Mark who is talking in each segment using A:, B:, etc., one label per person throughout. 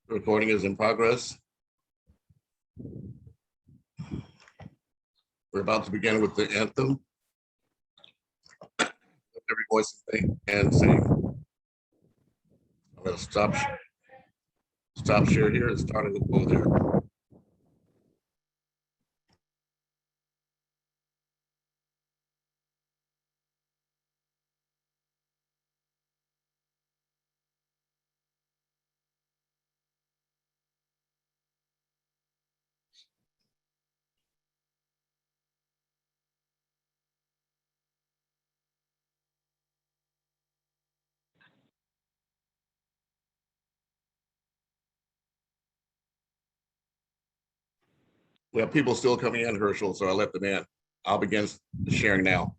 A: The recording is in progress. We're about to begin with the anthem. Every voice and sing. I'm going to stop share here and start it over there. We have people still coming in, Herschel, so I'll let them in. I'll begin sharing now.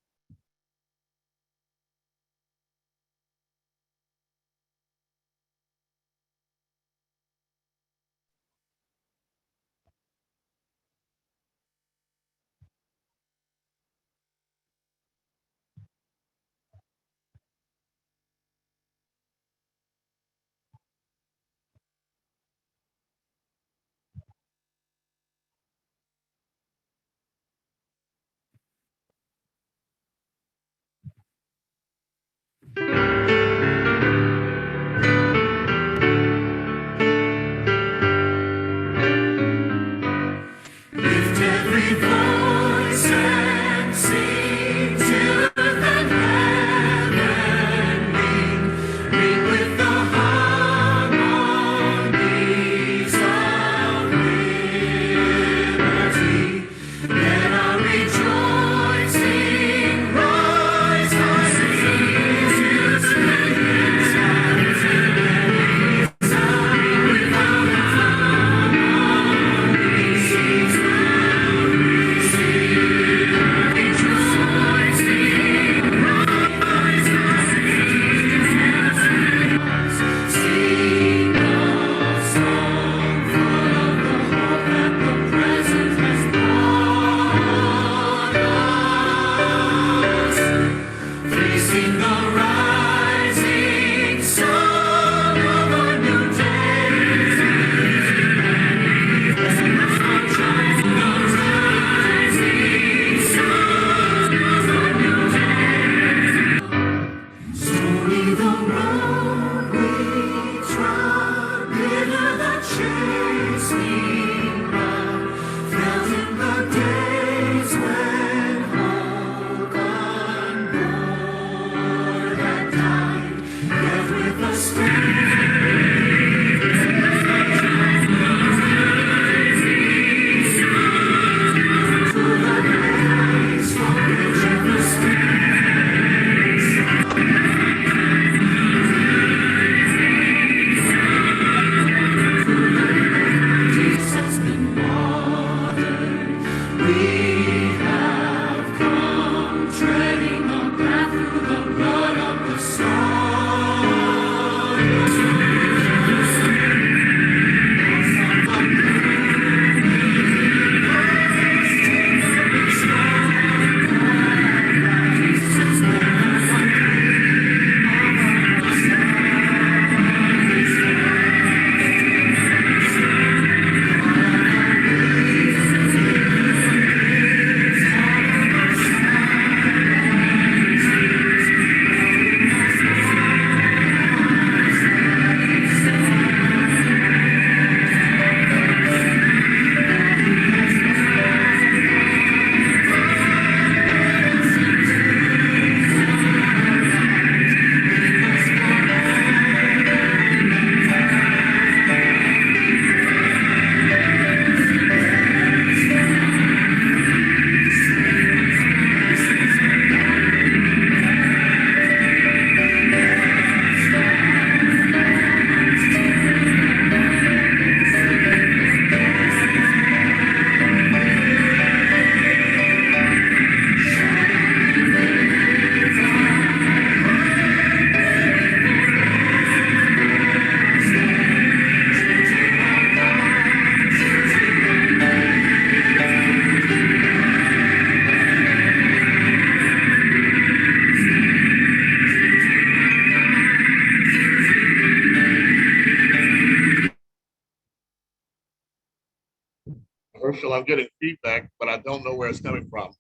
A: Herschel, I'm getting feedback, but I don't know where it's coming from.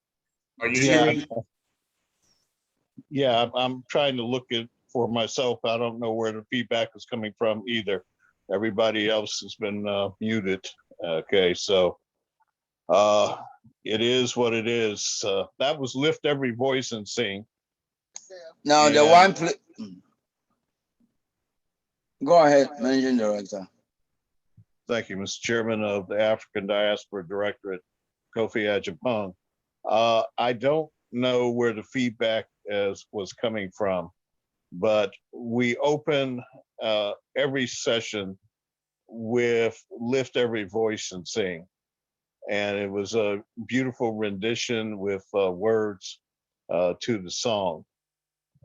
A: Are you
B: Yeah,
A: hearing?
B: yeah, I'm trying to look at for myself. I don't know where the feedback is coming from either. Everybody else has been muted. Okay, so it is what it is. That was Lift Every Voice and Sing.
C: Now the
B: And-
C: one. Go ahead, Managing Director.
B: Thank you, Mr. Chairman of the African Diaspora Directorate, Kofi Ajapong. I don't know where the feedback was coming from, but we open every session with Lift Every Voice and Sing. And it was a beautiful rendition with words to the song.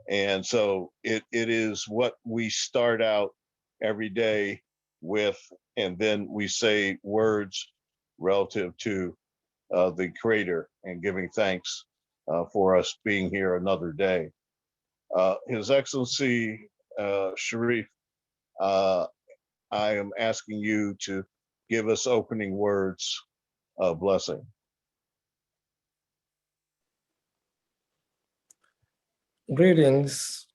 B: And so it is what we start out every day with, and then we say words relative to the Creator and giving thanks for us being here another day. His Excellency Sharif, I am asking you to give us opening words of blessing.
D: Greetings.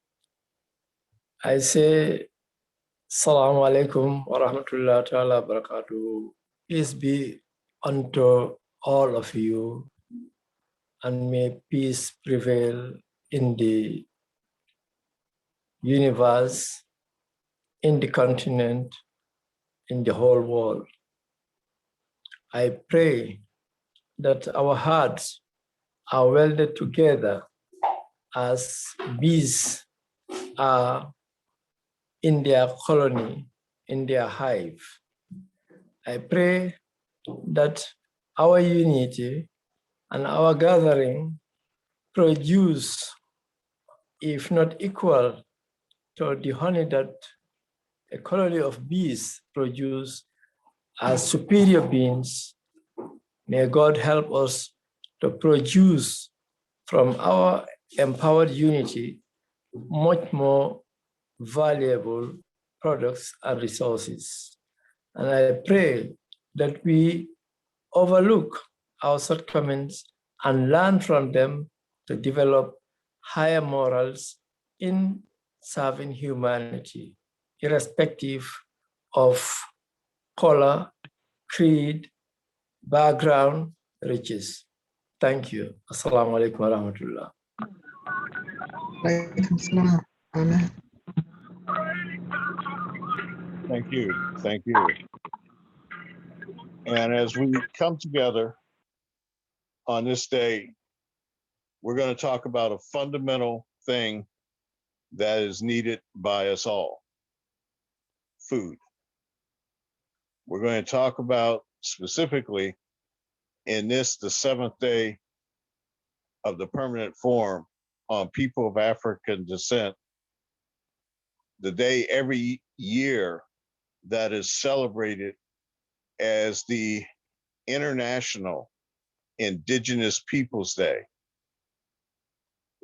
D: I say Assalamu alaikum wa rahmatullahi ta'ala wa barakatuh. Peace be unto all of you, and may peace prevail in the universe, in the continent, in the whole world. I pray that our hearts are welded together as bees are in their colony, in their hive. I pray that our unity and our gathering produce, if not equal to the honey that a colony of bees produce as superior beings. May God help us to produce from our empowered unity much more valuable products and resources. And I pray that we overlook our shortcomings and learn from them to develop higher morals in serving humanity, irrespective of color, creed, background, riches. Thank you. Assalamu alaikum wa rahmatullah.
E: Alaikum salam. Amen.
B: Thank you. Thank you. And as we come together on this day, we're going to talk about a fundamental thing that is needed by us all: food. We're going to talk about specifically in this, the 7th day of the Permanent Forum on People of African Descent, the day every year that is celebrated as the International Indigenous Peoples Day,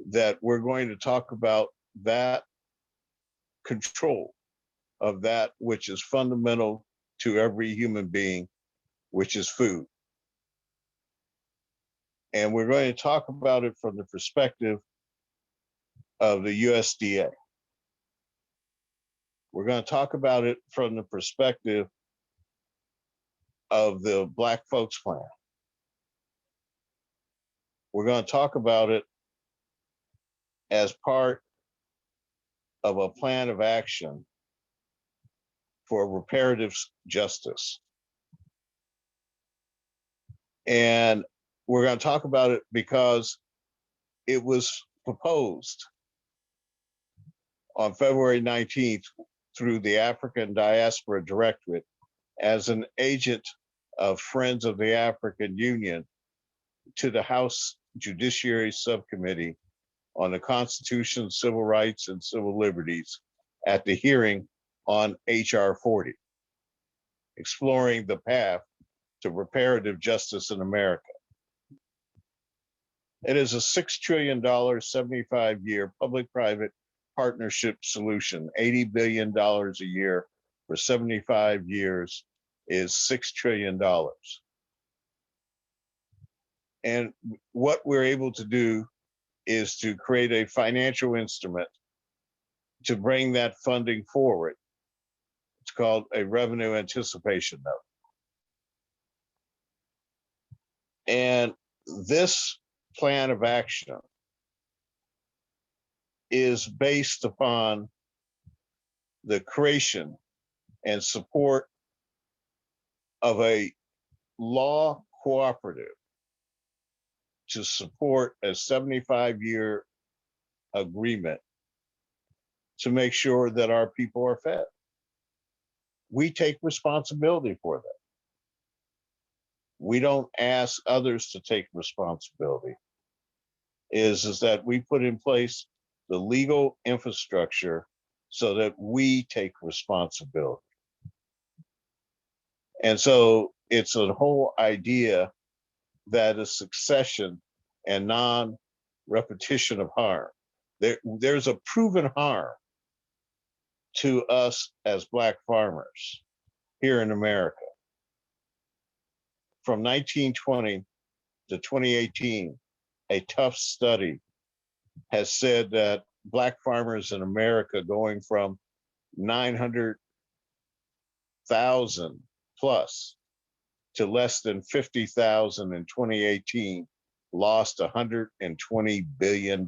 B: that we're going to talk about that control of that which is fundamental to every human being, which is food. And we're going to talk about it from the perspective of the USDA. We're going to talk about it from the perspective of the Black Folks Plan. We're going to talk about it as part of a plan of action for reparative justice. And we're going to talk about it because it was proposed on February 19th through the African Diaspora Directorate as an agent of Friends of the African Union to the House Judiciary Subcommittee on the Constitution, Civil Rights, and Civil Liberties at the hearing on HR 40, exploring the path to reparative justice in America. It is a $6 trillion, 75-year public-private partnership solution. $80 billion a year for 75 years is $6 trillion. And what we're able to do is to create a financial instrument to bring that funding forward. It's called a revenue anticipation note. And this plan of action is based upon the creation and support of a law cooperative to support a 75-year agreement to make sure that our people are fed. We take responsibility for that. We don't ask others to take responsibility. Is that we put in place the legal infrastructure so that we take responsibility. And so it's a whole idea that is succession and non-repetition of harm. There's a proven harm to us as Black farmers here in America. From 1920 to 2018, a tough study has said that Black farmers in America, going from 900,000 plus to less than 50,000 in 2018, lost $120 billion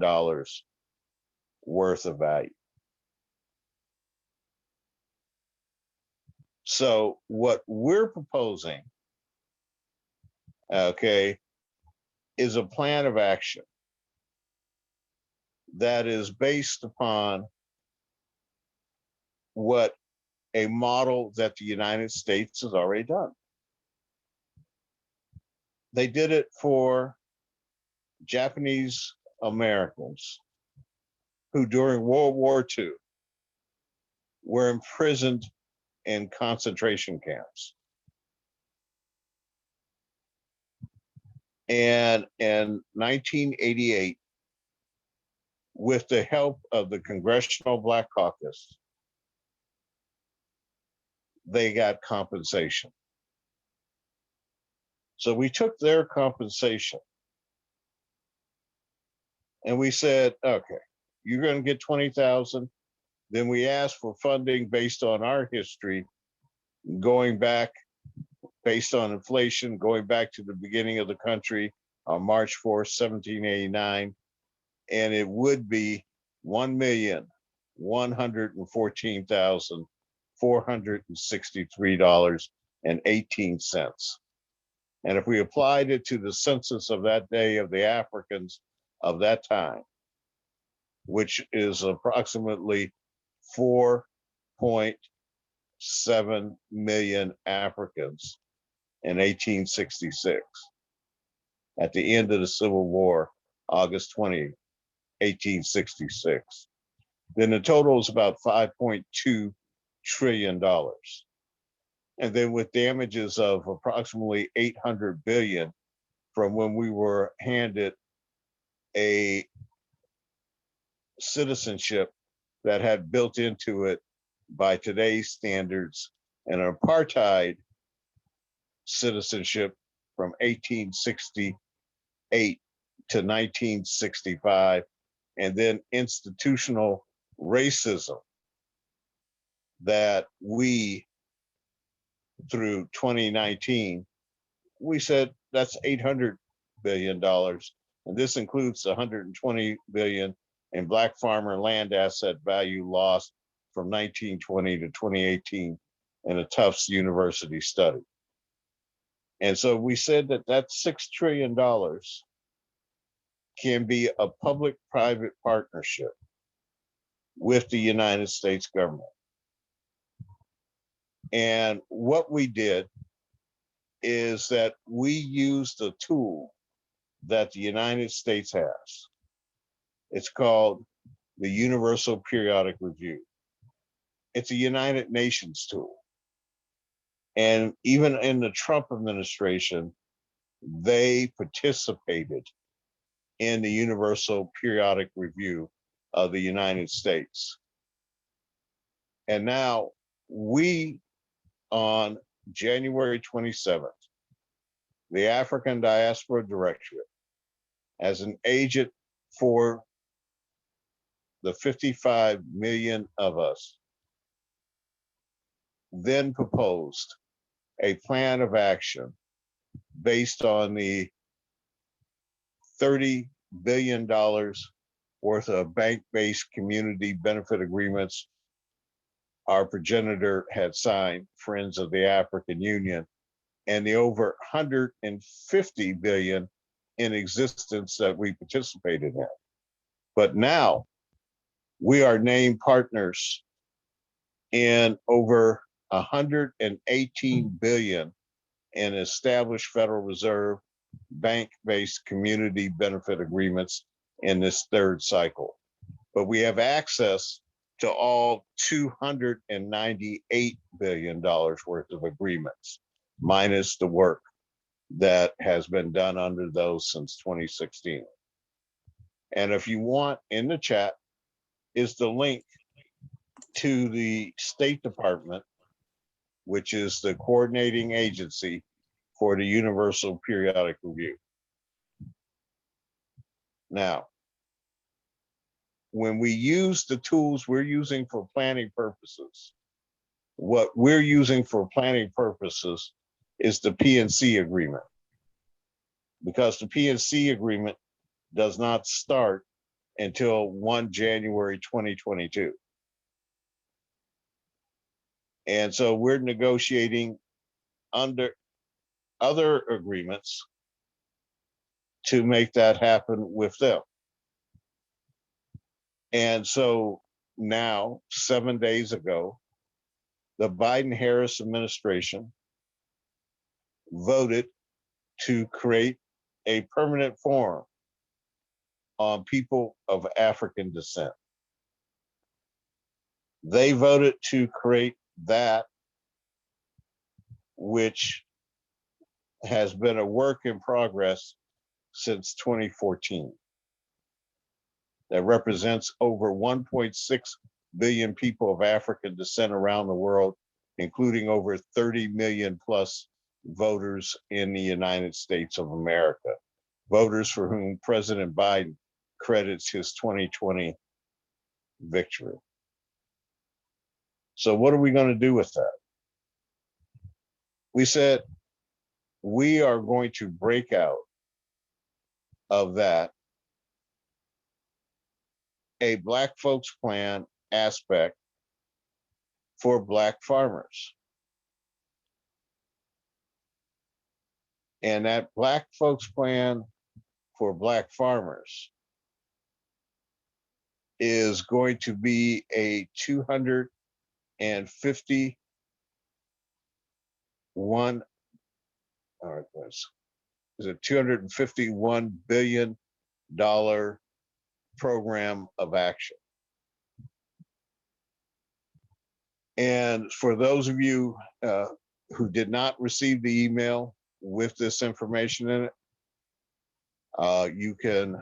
B: worth of value. So what we're proposing, okay, is a plan of action that is based upon what a model that the United States has already done. They did it for Japanese Americans who during World War II were imprisoned in concentration camps. And in 1988, with the help of the Congressional Black Caucus, they got compensation. So we took their compensation and we said, okay, you're going to get 20,000. Then we asked for funding based on our history, going back based on inflation, going back to the beginning of the country on March 4th, 1789. And it would be $1,114,463.18. And if we applied it to the census of that day of the Africans of that time, which is approximately 4.7 million Africans in 1866, at the end of the Civil War, August 20, 1866, then the total is about $5.2 trillion. And then with damages of approximately 800 billion from when we were handed a citizenship that had built into it, by today's standards, an apartheid citizenship from 1868 to 1965, and then institutional racism that we, through 2019, we said that's $800 billion. And this includes 120 billion in Black farmer land asset value lost from 1920 to 2018 in a Tufts University study. And so we said that that $6 trillion can be a public-private partnership with the United States government. And what we did is that we used a tool that the United States has. It's called the Universal Periodic Review. It's a United Nations tool. And even in the Trump administration, they participated in the Universal Periodic Review of the United States. And now we, on January 27th, the African Diaspora Directorate as an agent for the 55 million of us, then proposed a plan of action based on the $30 billion worth of bank-based community benefit agreements our progenitor had signed, Friends of the African Union, and the over 150 billion in existence that we participated in. But now we are named partners in over 118 billion in established Federal Reserve bank-based community benefit agreements in this third cycle. But we have access to all $298 billion worth of agreements, minus the work that has been done under those since 2016. And if you want, in the chat is the link to the State Department, which is the coordinating agency for the Universal Periodic Review. Now, when we use the tools we're using for planning purposes, what we're using for planning purposes is the PNC agreement, because the PNC agreement does not start until 1 January 2022. And so we're negotiating under other agreements to make that happen with them. And so now, 7 days ago, the Biden-Harris administration voted to create a permanent forum on people of African descent. They voted to create that, which has been a work in progress since 2014. That represents over 1.6 billion people of African descent around the world, including over 30 million plus voters in the United States of America, voters for whom President Biden credits his 2020 victory. So what are we going to do with that? We said we are going to break out of that a Black folks plan aspect for Black farmers. And that Black folks plan for Black farmers is going to be a 251 billion dollar program of action. And for those of you who did not receive the email with this information in it, you can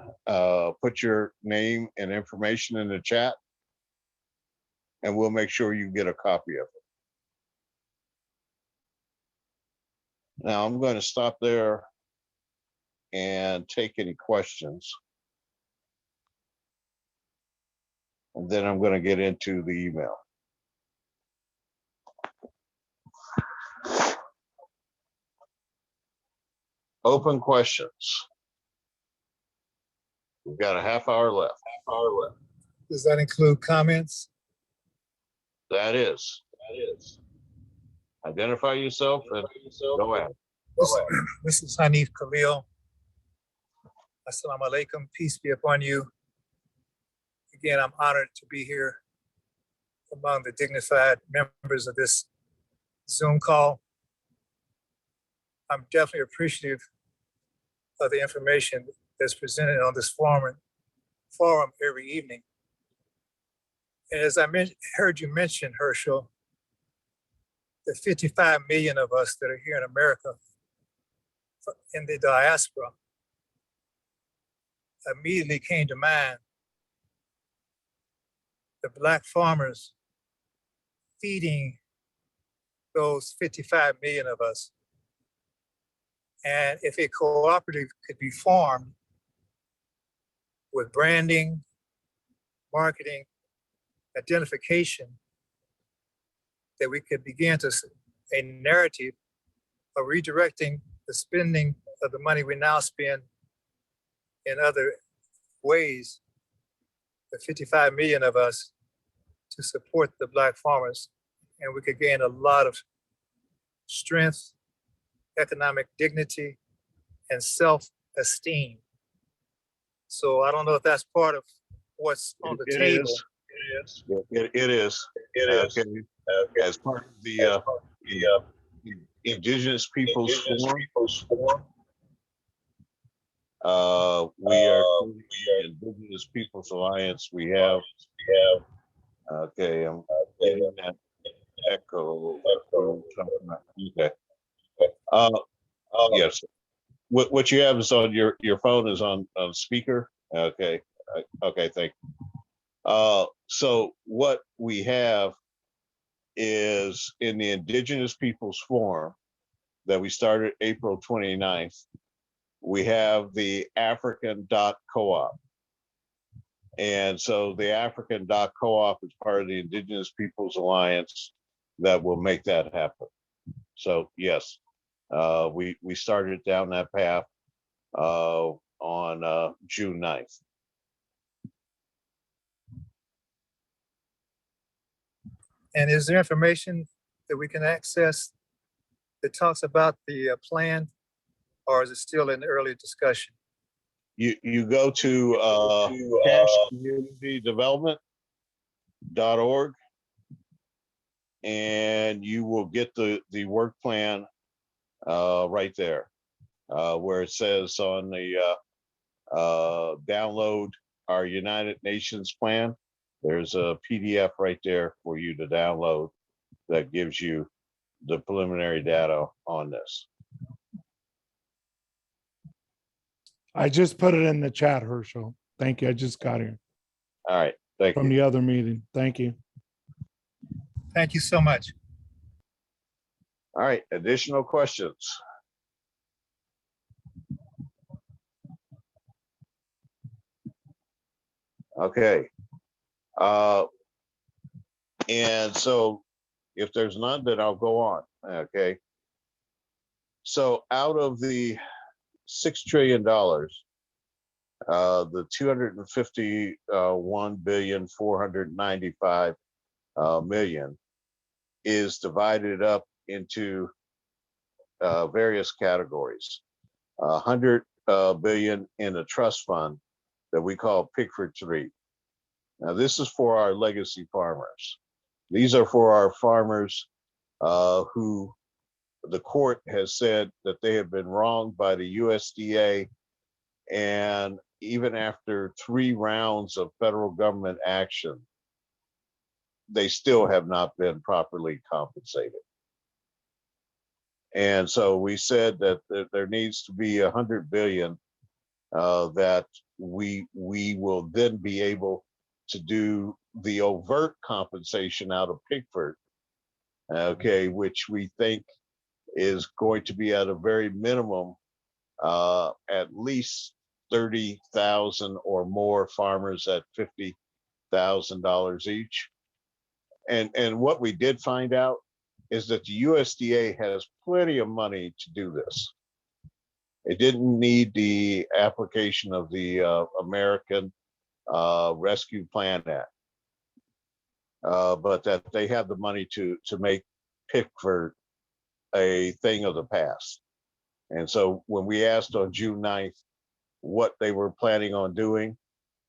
B: put your name and information in the chat, and we'll make sure you get a copy of it. Now I'm going to stop there and take any questions. And then I'm going to get into the email. Open questions. We've got a half hour left.
E: Does that include comments?
B: That is. Identify yourself and go ahead.
E: This is Hanif Khalil. Assalamu alaikum. Peace be upon you. Again, I'm honored to be here among the dignified members of this Zoom call. I'm definitely appreciative of the information that's presented on this forum every evening. And as I heard you mention, Herschel, the 55 million of us that are here in America in the diaspora immediately came to mind the Black farmers feeding those 55 million of us And if a cooperative could be formed with branding, marketing, identification, that we could begin to a narrative of redirecting the spending of the money we now spend in other ways, the 55 million of us, to support the Black farmers. And we could gain a lot of strength, economic dignity, and self-esteem. So I don't know if that's part of what's on the table.
B: It is. Okay. As part of the Indigenous Peoples Forum, we are Indigenous Peoples Alliance. We have. Okay, I'm getting that echo. Okay. Yes. What you have is on your phone is on speaker. Okay. Okay. Thank you. So what we have is in the Indigenous Peoples Forum that we started April 29th, we have the African Co-op. And so the African Co-op is part of the Indigenous Peoples Alliance that will make that happen. So yes, we started down that path on June 9th.
E: And is there information that we can access that talks about the plan, or is it still in early discussion?
B: You go to communitydevelopment.org and you will get the work plan right there, where it says on the download our United Nations plan. There's a PDF right there for you to download that gives you the preliminary data on this.
F: I just put it in the chat, Herschel. Thank you. I just got here
B: All right, thank
F: from
B: you.
F: the other meeting. Thank you.
E: Thank you so much.
B: All right, additional questions? Okay. And so if there's none, then I'll go on. Okay. So out of the $6 trillion, the 251,495,000,000 is divided up into various categories. 100 billion in a trust fund that we call Pickford 3. Now this is for our legacy farmers. These are for our farmers who the court has said that they have been wronged by the USDA, and even after 3 rounds of federal government action, they still have not been properly compensated. And so we said that there needs to be 100 billion that we will then be able to do the overt compensation out of Pickford, okay, which we think is going to be at a very minimum, at least 30,000 or more farmers at $50,000 each. And what we did find out is that the USDA has plenty of money to do this. It didn't need the application of the American Rescue Plan Act, but that they have the money to make Pickford a thing of the past. And so when we asked on June 9th what they were planning on doing,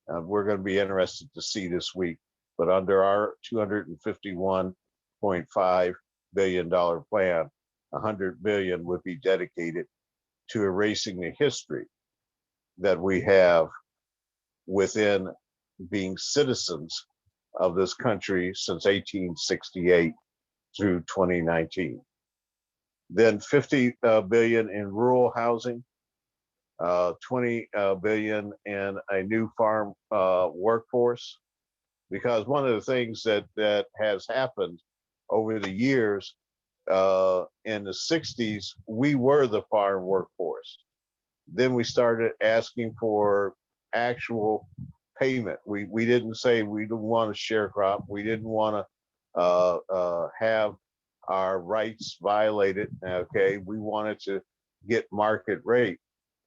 B: we're going to be interested to see this week. But under our $251.5 billion plan, 100 billion would be dedicated to erasing the history that we have within being citizens of this country since 1868 through 2019. Then 50 billion in rural housing, 20 billion in a new farm workforce. Because one of the things that has happened over the years in the 60s, we were the farm workforce. Then we started asking for actual payment. We didn't say we didn't want a sharecrop. We didn't want to have our rights violated. Okay, we wanted to get market rate.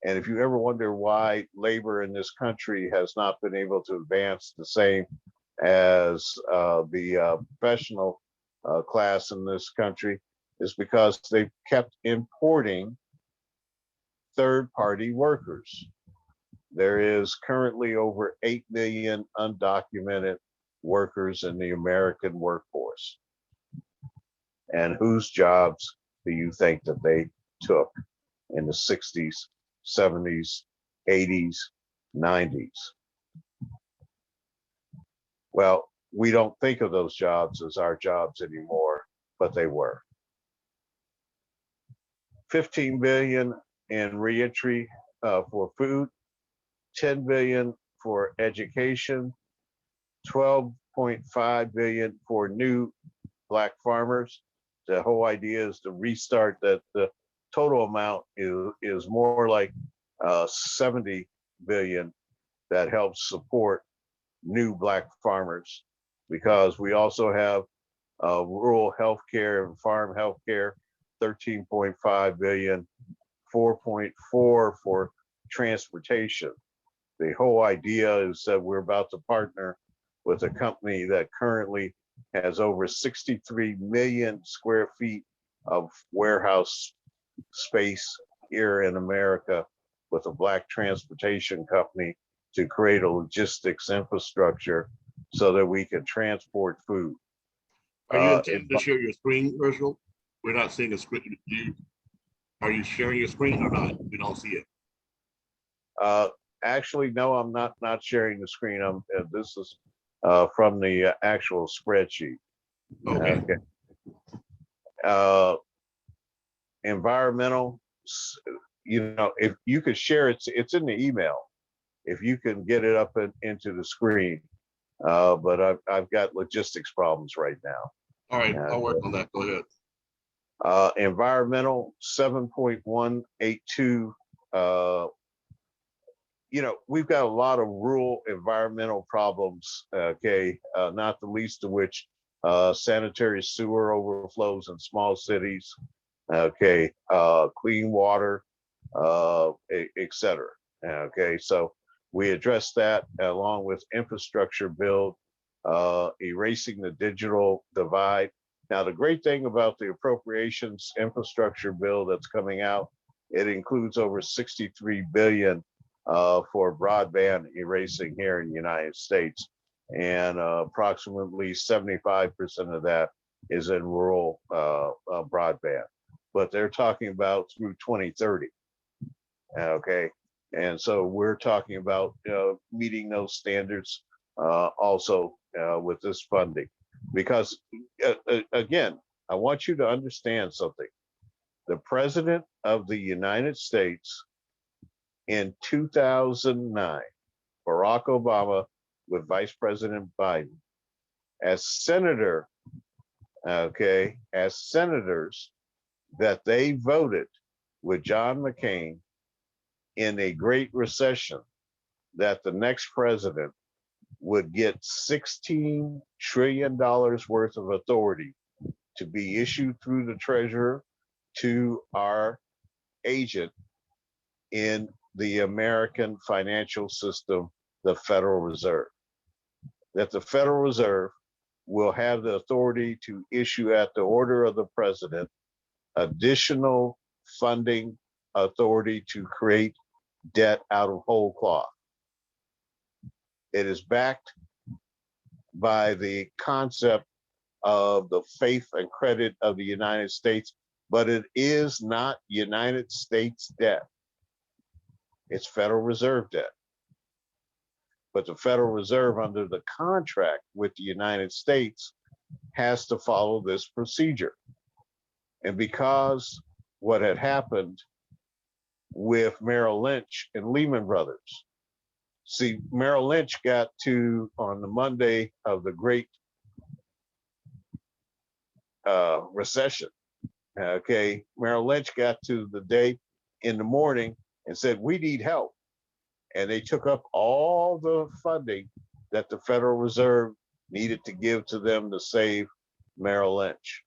B: And if you ever wonder why labor in this country has not been able to advance the same as the professional class in this country, is because they've kept importing third-party workers. There is currently over 8 million undocumented workers in the American workforce. And whose jobs do you think that they took in the 60s, 70s, 80s, 90s? Well, we don't think of those jobs as our jobs anymore, but they were. 15 billion in reentry for food, 10 billion for education, 12.5 billion for new Black farmers. The whole idea is to restart that. The total amount is more like 70 billion that helps support new Black farmers, because we also have rural healthcare and farm healthcare, 13.5 billion, 4.4 for transportation. The whole idea is that we're about to partner with a company that currently has over 63 million square feet of warehouse space here in America, with a Black transportation company, to create a logistics infrastructure so that we can transport food.
A: Are you intending to share your screen, Herschel? We're not seeing a screen. Are you sharing your screen or not? We don't see it.
B: Actually, no, I'm not sharing the screen. This is from the actual spreadsheet.
A: Okay.
B: Environmental, if you could share it, it's in the email. If you can get it up into the screen, but I've got logistics problems right now.
A: All right, I'll work on that. Go ahead.
B: Environmental 7.182. We've got a lot of rural environmental problems. Okay, not the least of which sanitary sewer overflows in small cities. Okay, clean water, etc. Okay, so we address that along with infrastructure build, erasing the digital divide. Now, the great thing about the appropriations infrastructure bill that's coming out, it includes over 63 billion for broadband erasing here in the United States. And approximately 75% of that is in rural broadband. But they're talking about through 2030. Okay. And so we're talking about meeting those standards also with this funding. Because again, I want you to understand something. The President of the United States in 2009, Barack Obama with Vice President Biden, as senators, that they voted with John McCain in a Great Recession, that the next president would get $16 trillion worth of authority to be issued through the treasurer to our agent in the American financial system, the Federal Reserve. That the Federal Reserve will have the authority to issue, at the order of the president, additional funding authority to create debt out of whole cloth. It is backed by the concept of the faith and credit of the United States, but it is not United States debt. It's Federal Reserve debt. But the Federal Reserve, under the contract with the United States, has to follow this procedure. And because what had happened with Merrill Lynch and Lehman Brothers, see, Merrill Lynch got to, on the Monday of the Great Recession, Okay, Merrill Lynch got to the day in the morning and said, we need help. And they took up all the funding that the Federal Reserve needed to give to them to save Merrill Lynch.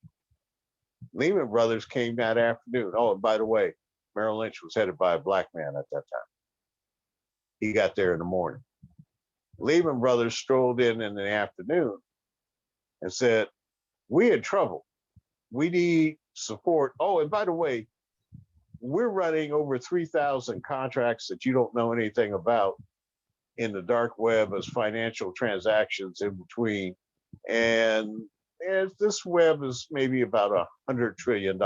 B: Lehman Brothers came that afternoon. Oh, and by the way, Merrill Lynch was headed by a black man at that time. He got there in the morning. Lehman Brothers strolled in the afternoon and said, we're in trouble. We need support. Oh, and by the way, we're running over 3,000 contracts that you don't know anything about in the dark web as financial transactions in between. And this web is maybe about $100 trillion.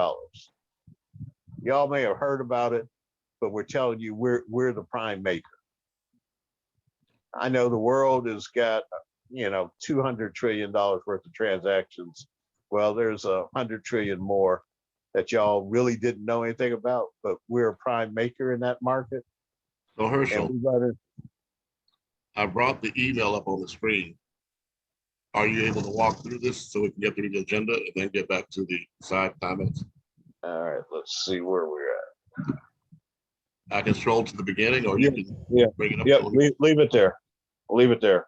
B: Y'all may have heard about it, but we're telling you, we're the prime maker. I know the world has got, $200 trillion worth of transactions. Well, there's 100 trillion more that y'all really didn't know anything about, but we're a prime maker in that market.
A: So Herschel,
B: And we got it.
A: I brought the email up on the screen. Are you able to walk through this so we can get through the agenda and then get back to the side comments?
B: All right, let's see where we're at.
A: I can scroll to the beginning, or you can bring it up.
B: Yep, leave it there. Leave it there.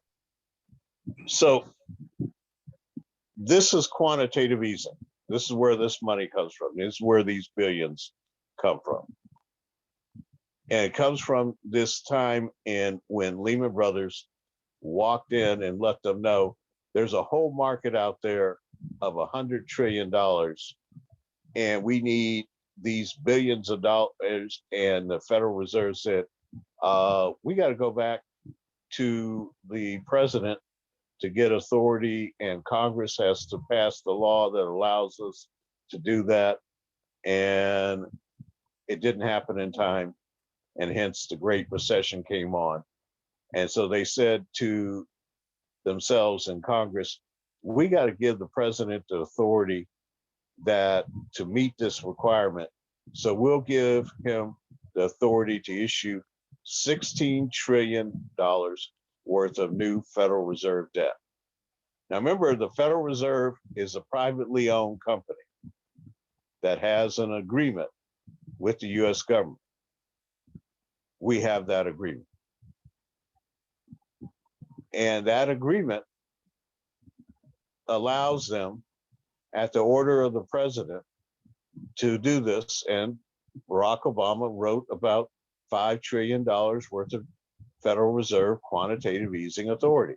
B: So this is quantitative easing. This is where this money comes from. This is where these billions come from. And it comes from this time in when Lehman Brothers walked in and let them know there's a whole market out there of $100 trillion, and we need these billions of dollars. And the Federal Reserve said, we got to go back to the president to get authority, and Congress has to pass the law that allows us to do that. And it didn't happen in time, and hence the Great Recession came on. And so they said to themselves in Congress, we got to give the president the authority that to meet this requirement. So we'll give him the authority to issue $16 trillion worth of new Federal Reserve debt. Now remember, the Federal Reserve is a privately owned company that has an agreement with the US government. We have that agreement. And that agreement allows them, at the order of the president, to do this. And Barack Obama wrote about $5 trillion worth of Federal Reserve quantitative easing authority.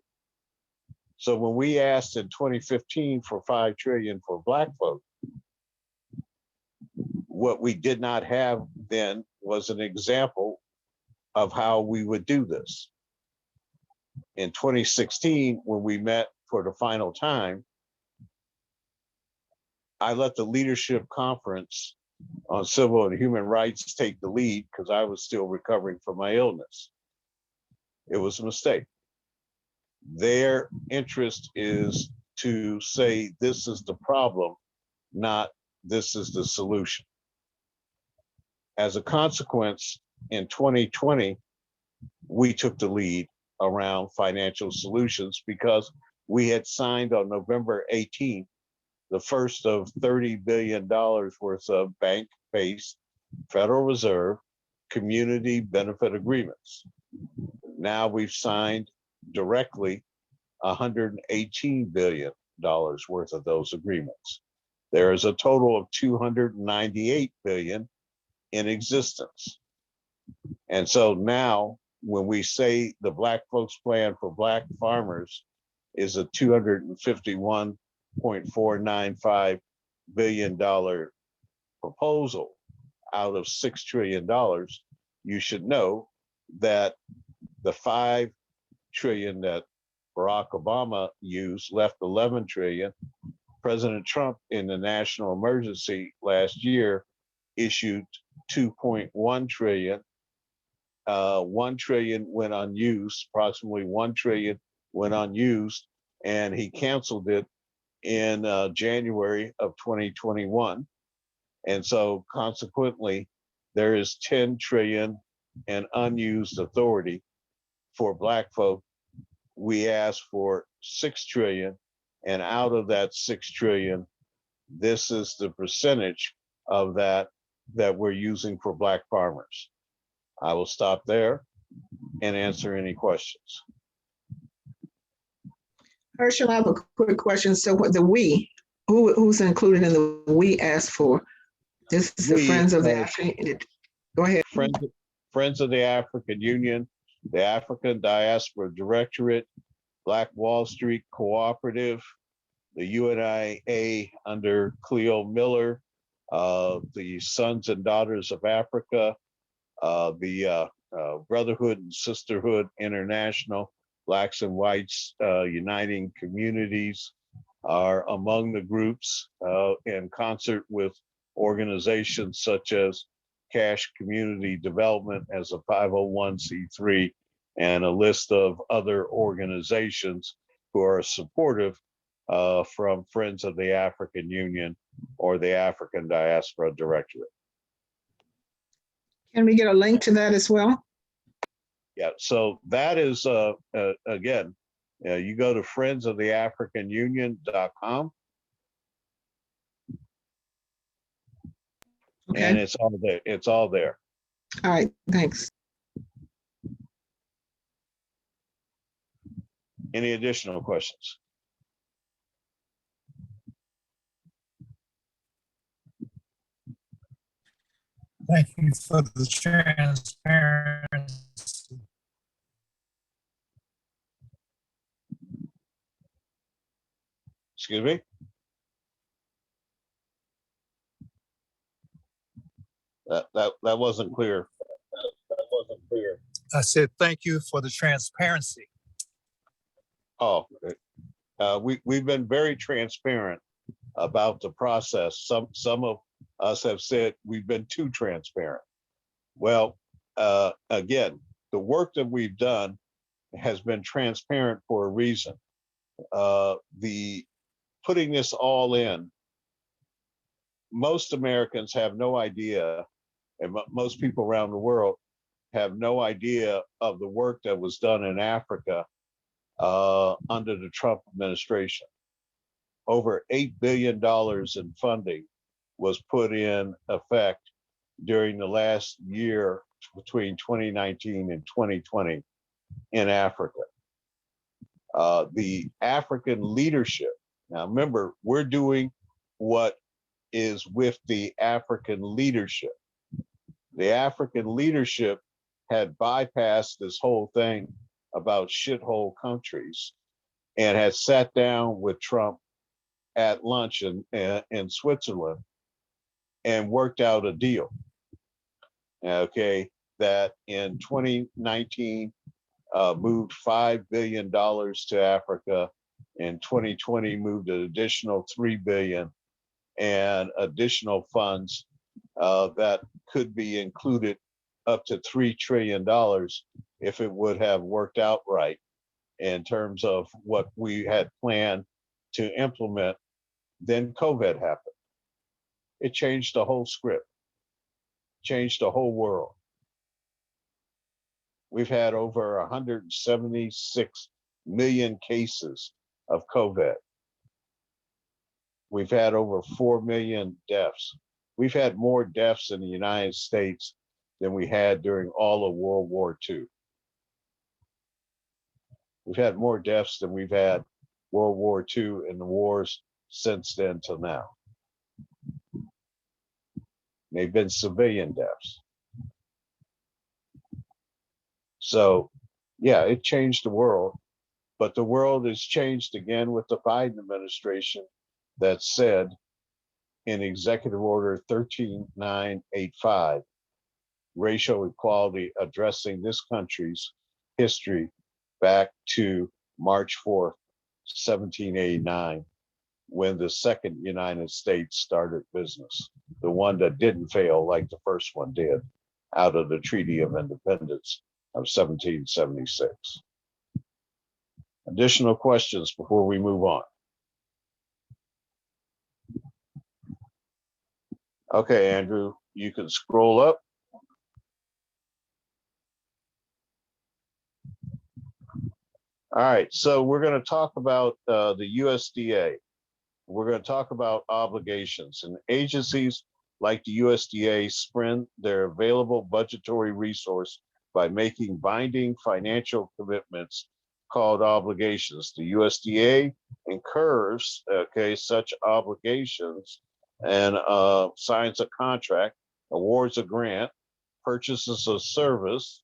B: So when we asked in 2015 for $5 trillion for Black folk, what we did not have then was an example of how we would do this. In 2016, when we met for the final time, I let the Leadership Conference on Civil and Human Rights take the lead because I was still recovering from my illness. It was a mistake. Their interest is to say this is the problem, not this is the solution. As a consequence, in 2020, we took the lead around financial solutions because we had signed on November 18th the first of $30 billion worth of bank-based Federal Reserve community benefit agreements. Now we've signed directly $118 billion worth of those agreements. There is a total of $298 billion in existence. And so now when we say the Black Folks Plan for Black farmers is a $251.495 billion proposal out of $6 trillion, you should know that the $5 trillion that Barack Obama used left 11 trillion. President Trump in the national emergency last year issued 2.1 trillion. 1 trillion went unused, approximately 1 trillion went unused, and he canceled it in January of 2021. And so consequently, there is 10 trillion in unused authority for Black folk. We asked for 6 trillion, and out of that 6 trillion, this is the percentage of that we're using for Black farmers. I will stop there and answer any questions.
G: Herschel, I have a quick question. So what the we, who's included in the we asked for? This is the
B: We,
G: Friends of the African. Go ahead.
B: Friends of the African Union, the African Diaspora Directorate, Black Wall Street Cooperative, the UNIA under Cleo Miller, the Sons and Daughters of Africa, the Brotherhood and Sisterhood International, Blacks and Whites Uniting Communities are among the groups in concert with organizations such as Cash Community Development as a 501c3 and a list of other organizations who are supportive from Friends of the African Union or the African Diaspora Directorate.
G: Can we get a link to that as well?
B: Yeah, so that is, again, you go to friendsoftheafricanunion.com.
G: Okay.
B: And it's all there. It's all there.
G: All right, thanks.
B: Any additional questions?
E: Thank you for the transparency.
B: Excuse me? That wasn't clear. That wasn't clear.
E: I said, thank you for the transparency.
B: Oh, we've been very transparent about the process. Some of us have said we've been too transparent. Well, again, the work that we've done has been transparent for a reason. The putting this all in, most Americans have no idea, and most people around the world have no idea of the work that was done in Africa under the Trump administration. Over $8 billion in funding was put in effect during the last year between 2019 and 2020 in Africa. The African leadership, now remember, we're doing what is with the African leadership. The African leadership had bypassed this whole thing about shithole countries and had sat down with Trump at lunch in Switzerland and worked out a deal. Okay, that in 2019 moved $5 billion to Africa. In 2020 moved an additional $3 billion and additional funds that could be included up to $3 trillion if it would have worked out right in terms of what we had planned to implement. Then COVID happened. It changed the whole script, changed the whole world. We've had over 176 million cases of COVID. We've had over 4 million deaths. We've had more deaths in the United States than we had during all of World War II. We've had more deaths than we've had World War II and the wars since then till now. They've been civilian deaths. So, yeah, it changed the world, but the world has changed again with the Biden administration that said in Executive Order 13985, racial equality addressing this country's history back to March 4th, 1789, when the second United States started business, the one that didn't fail like the first one did out of the Treaty of Independence of 1776. Additional questions before we move on? Okay, Andrew, you can scroll up. All right, so we're going to talk about the USDA. We're going to talk about obligations, and agencies like the USDA, spend their available budgetary resource by making binding financial commitments called obligations. The USDA incurs, such obligations and signs a contract, awards a grant, purchases a service,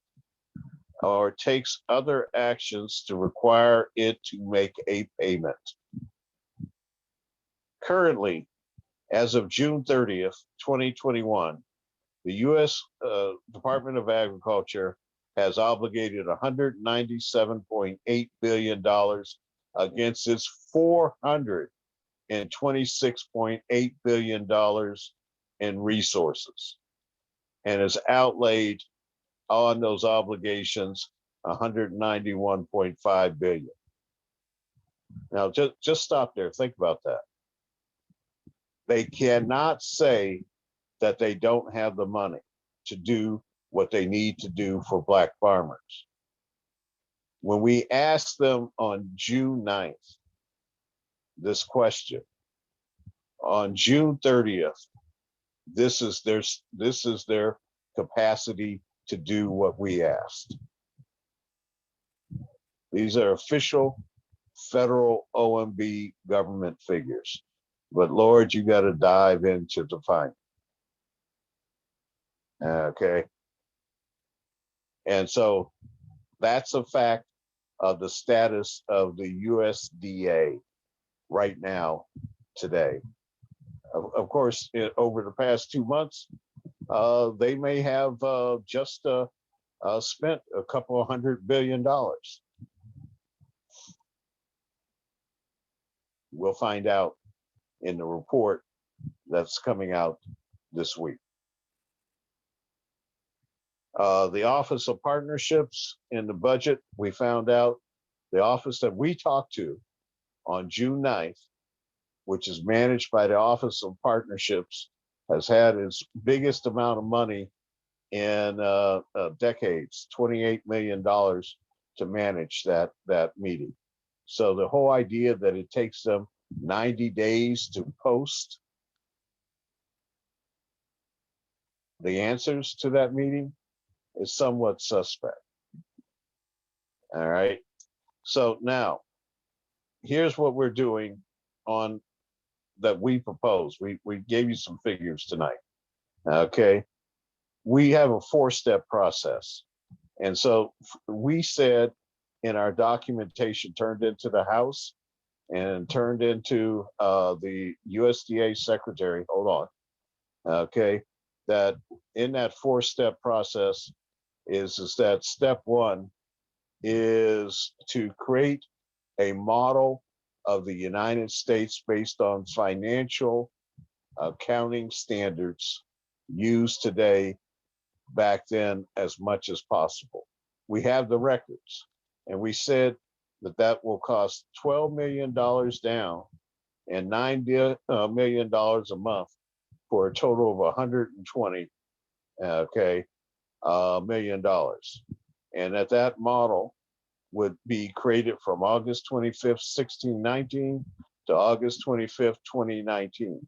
B: or takes other actions to require it to make a payment. Currently, as of June 30th, 2021, the U.S. Department of Agriculture has obligated $197.8 billion against its $426.8 billion in resources, and has outlaid on those obligations $191.5 billion. Now, just stop there. Think about that. They cannot say that they don't have the money to do what they need to do for Black farmers. When we asked them on June 9th, this question, on June 30th, this is their capacity to do what we asked. These are official federal OMB government figures. But Lord, you got to dive into the finding. Okay. And so that's a fact of the status of the USDA right now, today. Of course, over the past 2 months, they may have just spent a couple of $100 billion. We'll find out in the report that's coming out this week. The Office of Partnerships in the budget, we found out the office that we talked to on June 9th, which is managed by the Office of Partnerships, has had its biggest amount of money in decades, $28 million to manage that meeting. So the whole idea that it takes them 90 days to post the answers to that meeting is somewhat suspect. All right. So now, here's what we're doing on that we propose. We gave you some figures tonight. Okay. We have a 4-step process. And so we said in our documentation turned into the House and turned into the USDA secretary, hold on, okay, that in that 4-step process is that step 1 is to create a model of the United States based on financial accounting standards used today, back then, as much as possible. We have the records, and we said that will cost $12 million down and $9 million a month for a total of $120 million. And that model would be created from August 25th, 1619 to August 25th, 2019.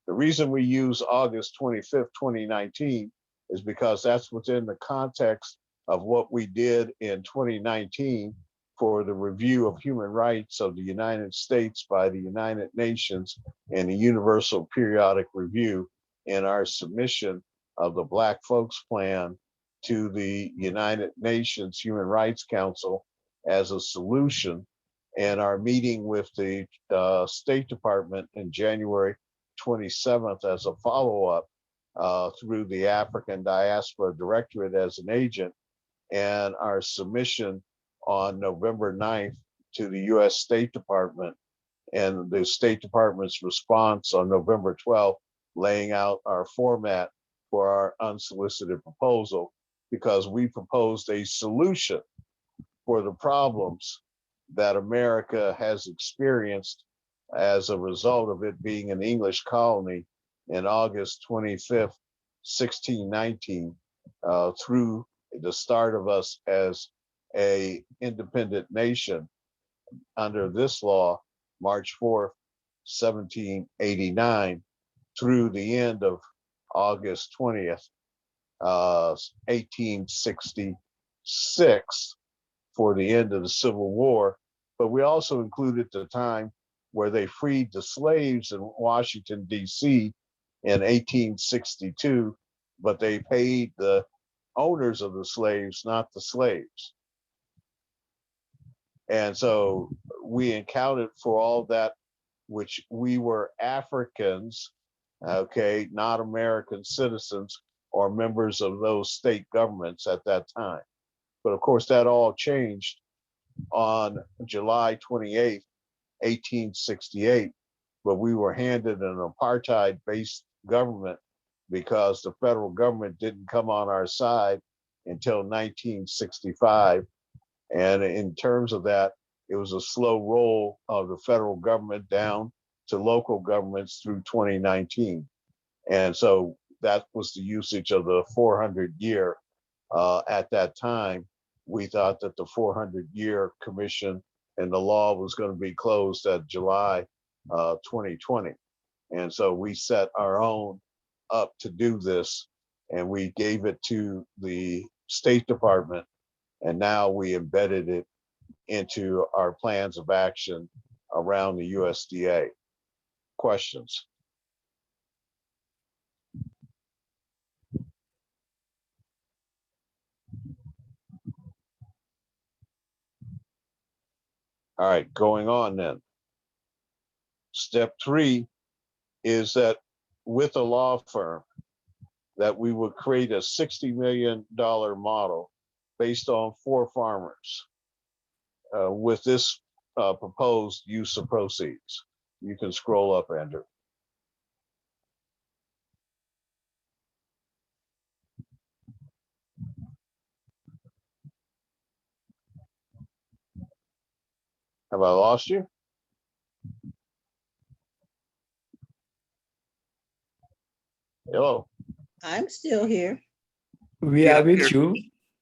B: The reason we use August 25th, 2019 is because that's within the context of what we did in 2019 for the review of human rights of the United States by the United Nations and the Universal Periodic Review in our submission of the Black Folks Plan to the United Nations Human Rights Council as a solution, and our meeting with the State Department in January 27th as a follow-up through the African Diaspora Directorate as an agent, and our submission on November 9th to the US State Department, and the State Department's response on November 12th, laying out our format for our unsolicited proposal, because we proposed a solution for the problems that America has experienced as a result of it being an English colony in August 25th, 1619, through the start of us as a independent nation under this law, March 4th, 1789, through the end of August 20th, 1866 for the end of the Civil War, but we also included the time where they freed the slaves in Washington, D.C. in 1862, but they paid the owners of the slaves, not the slaves. And so we accounted for all that, which we were Africans, okay, not American citizens or members of those state governments at that time. But of course, that all changed on July 28th, 1868, but we were handed an apartheid-based government because the federal government didn't come on our side until 1965. And in terms of that, it was a slow roll of the federal government down to local governments through 2019. And so that was the usage of the 400-year. At that time, we thought that the 400-year commission and the law was going to be closed at July 2020. And so we set our own up to do this, and we gave it to the State Department, and now we embedded it into our plans of action around the USDA. Questions? All right, going on then. Step 3 is that with a law firm, that we would create a $60 million model based on 4 farmers with this proposed use of proceeds. You can scroll up, Andrew. Have I lost you? Hello.
H: I'm still here.
D: We
A: Yeah,
D: are with you.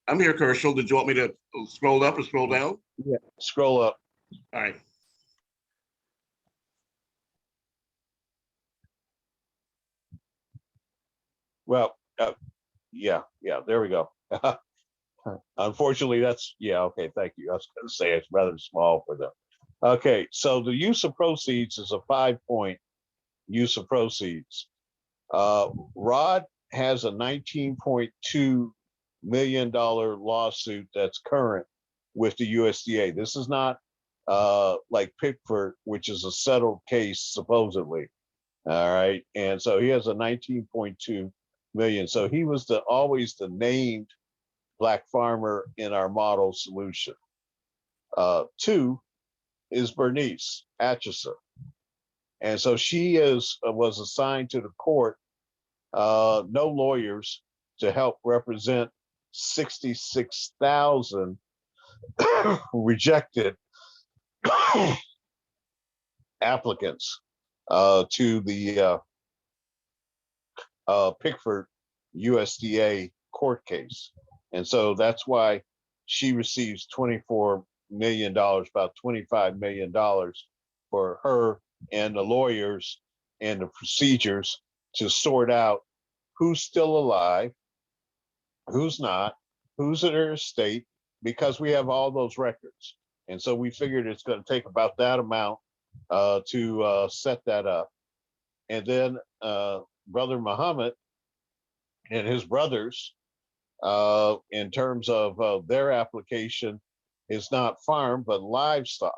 A: I'm here, Herschel. Did you want me to scroll up or scroll down?
B: Yeah. Scroll up.
A: All right.
B: Well, yeah, there we go. Unfortunately, that's, yeah, okay, thank you. I was going to say it's rather small for them. Okay, so the use of proceeds is a 5-point use of proceeds. Rod has a $19.2 million lawsuit that's current with the USDA. This is not like Pickford, which is a settled case, supposedly. All right, and so he has a 19.2 million. So he was always the named Black farmer in our model solution. 2 is Bernice Atchison. And so she was assigned to the court, no lawyers, to help represent 66,000 rejected applicants to the Pickford USDA court case. And so that's why she receives $24 million, about $25 million for her and the lawyers and the procedures to sort out who's still alive, who's not, who's at her estate, because we have all those records. And so we figured it's going to take about that amount to set that up. And then Brother Muhammad and his brothers, in terms of their application, is not farm, but livestock.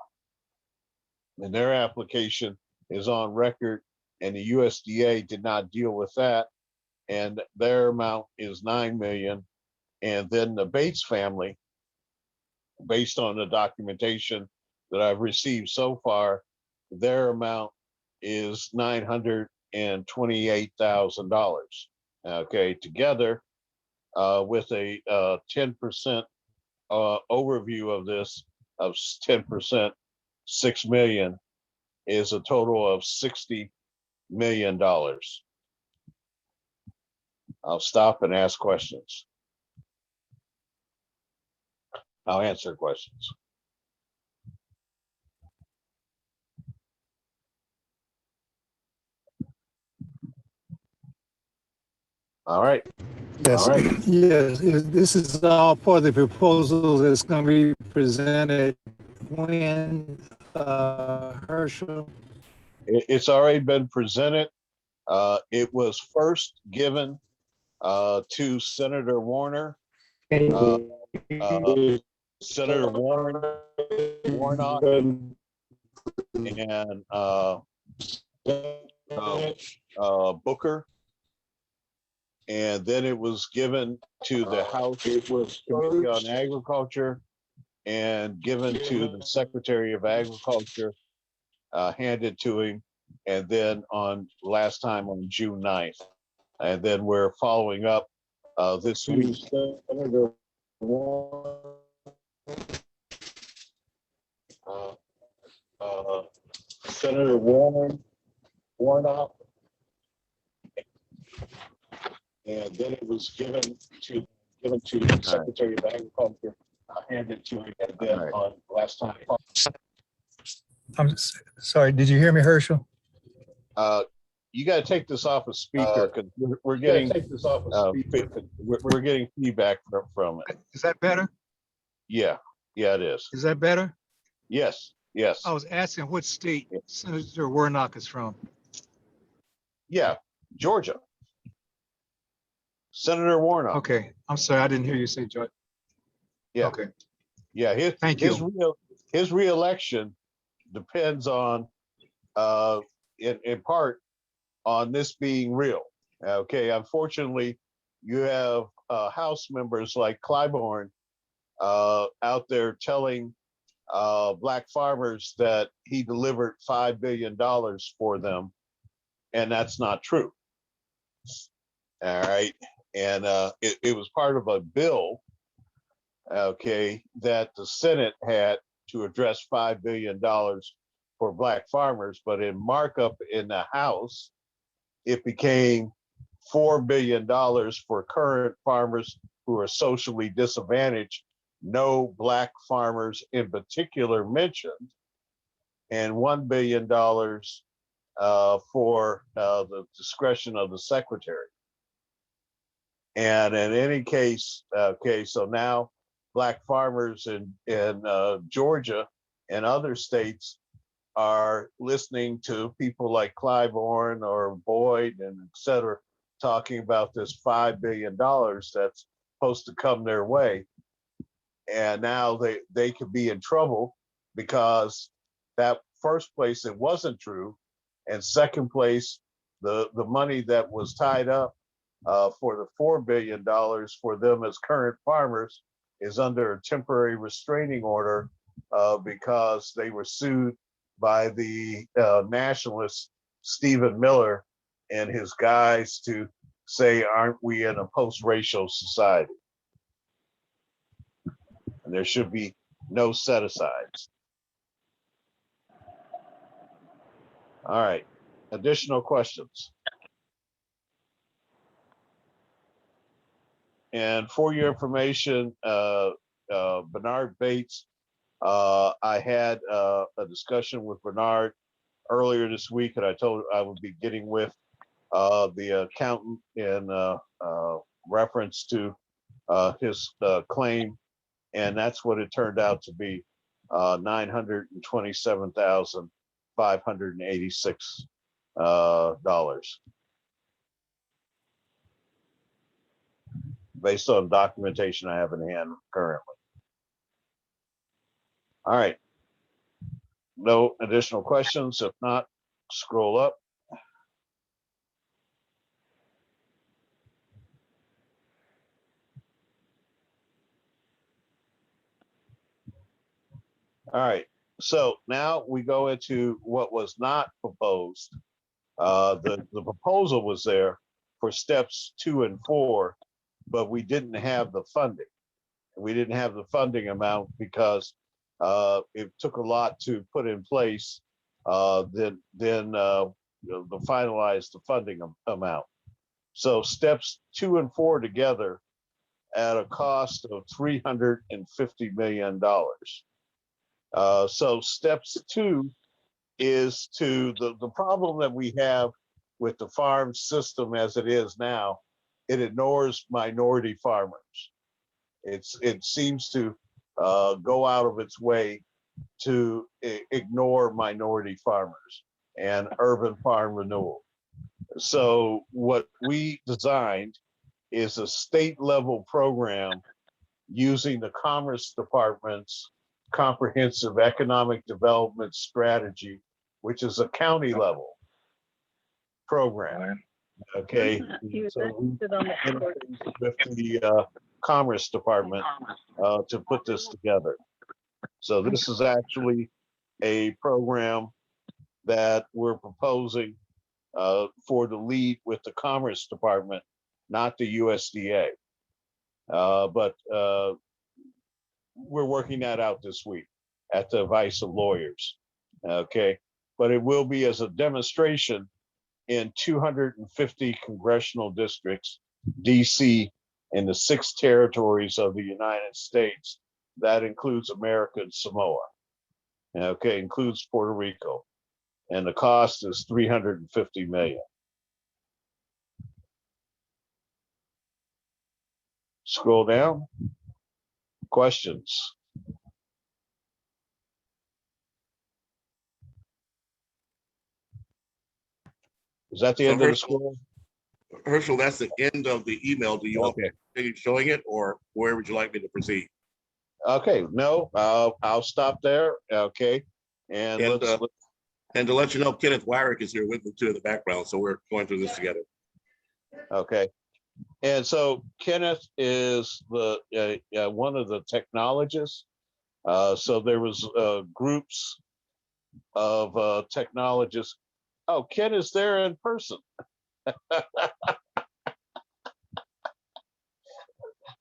B: And their application is on record, and the USDA did not deal with that. And their amount is $9 million. And then the Bates family, based on the documentation that I've received so far, their amount is $928,000. Okay, together with a 10% overview of this, of 10%, 6 million, is a total of $60 million. I'll stop and ask questions. I'll answer questions. All right.
E: Yes, yes, this is all part of the proposal that's going to be presented when, Herschel?
B: It's already been presented. It was first given to Senator Warner, uh, Senator Warnock, and Booker. And then it was given to the House Committee on Agriculture and given to the Secretary of Agriculture, handed to him, and then on last time on June 9th. And then we're following up this week. Senator Senator Warnock, and then it was given to the Secretary of Agriculture, handed to him, and then on last time.
E: I'm sorry, did you hear me, Herschel?
B: You got to take this off a speaker because we're getting we're getting feedback from it.
E: Is that better?
B: Yeah, it is.
E: Is that better?
B: Yes.
E: I was asking what state Senator Warnock is from.
B: Yeah, Georgia. Senator Warnock.
E: Okay, I'm sorry, I didn't hear you say Georgia.
B: Yeah.
E: Okay.
B: Yeah,
E: Thank you.
B: His reelection depends on, in part, on this being real. Okay, unfortunately, you have House members like Clyburn out there telling Black farmers that he delivered $5 billion for them, and that's not true. All right, and it was part of a bill, okay, that the Senate had to address $5 billion for Black farmers, but in markup in the House, it became $4 billion for current farmers who are socially disadvantaged, no Black farmers in particular mentioned, and $1 billion for the discretion of the secretary. And in any case, okay, so now Black farmers in Georgia and other states are listening to people like Clyburn or Boyd and et cetera, talking about this $5 billion that's supposed to come their way. And now they could be in trouble because that first place, it wasn't true. And second place, the money that was tied up for the $4 billion for them as current farmers is under a temporary restraining order because they were sued by the nationalist Stephen Miller and his guys to say, aren't we in a post-racial society? And there should be no set-asides. All right, additional questions? And for your information, Bernard Bates, I had a discussion with Bernard earlier this week, and I told him I would be getting with the accountant in reference to his claim, and that's what it turned out to be, $927,586 based on documentation I have in hand currently. All right. No additional questions. If not, scroll up. All right. So now we go into what was not proposed. The proposal was there for steps 2 and 4, but we didn't have the funding. We didn't have the funding amount because it took a lot to put in place, then finalize the funding amount. So steps 2 and 4 together at a cost of $350 million. So steps 2 is to the problem that we have with the farm system as it is now it ignores minority farmers. It seems to go out of its way to ignore minority farmers and urban farm renewal. So what we designed is a state level program using the Commerce Department's comprehensive economic development strategy, which is a county level program. Okay, so we interfaced with the Commerce Department to put this together. So this is actually a program that we're proposing for the lead with the Commerce Department, not the USDA. But we're working that out this week at the advice of lawyers. Okay, but it will be as a demonstration in 250 congressional districts, DC, in the 6 territories of the United States. That includes American Samoa. Okay, includes Puerto Rico. And the cost is $350 million. Scroll down. Questions? Is that the
A: So
B: end of the scroll?
A: Herschel, that's the end of the email. Do you want
B: Okay.
A: me to continue showing it, or where would you like me to proceed?
B: Okay, no, I'll stop there. Okay. And
A: to let you know, Kenneth Wyrick is here with me too in the background, so we're going through this together.
B: okay. And so Kenneth is the one of the technologists. So there was groups of technologists. Oh, Ken is there in person.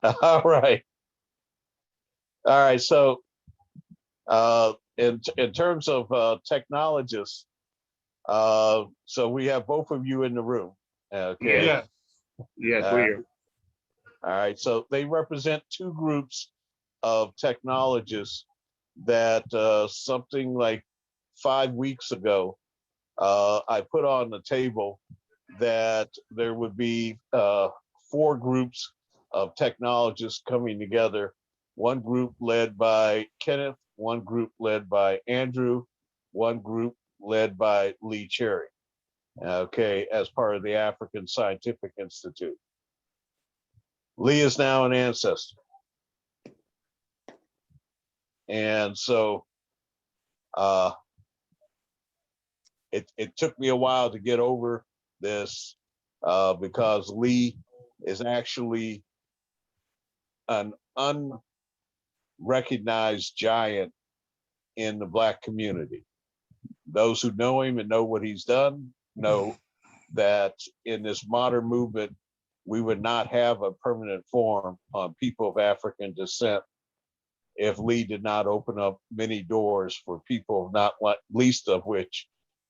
B: All right. All right. So in terms of technologists, so we have both of you in the room. Okay.
A: Yeah. Yes, we're here.
B: All right. So they represent 2 groups of technologists that something like 5 weeks ago, I put on the table that there would be 4 groups of technologists coming together. One group led by Kenneth, one group led by Andrew, one group led by Lee Cherry. Okay, as part of the African Scientific Institute. Lee is now an ancestor. And so it took me a while to get over this because Lee is actually an unrecognized giant in the Black community. Those who know him and know what he's done know that in this modern movement, we would not have a permanent forum on people of African descent if Lee did not open up many doors for people, not least of which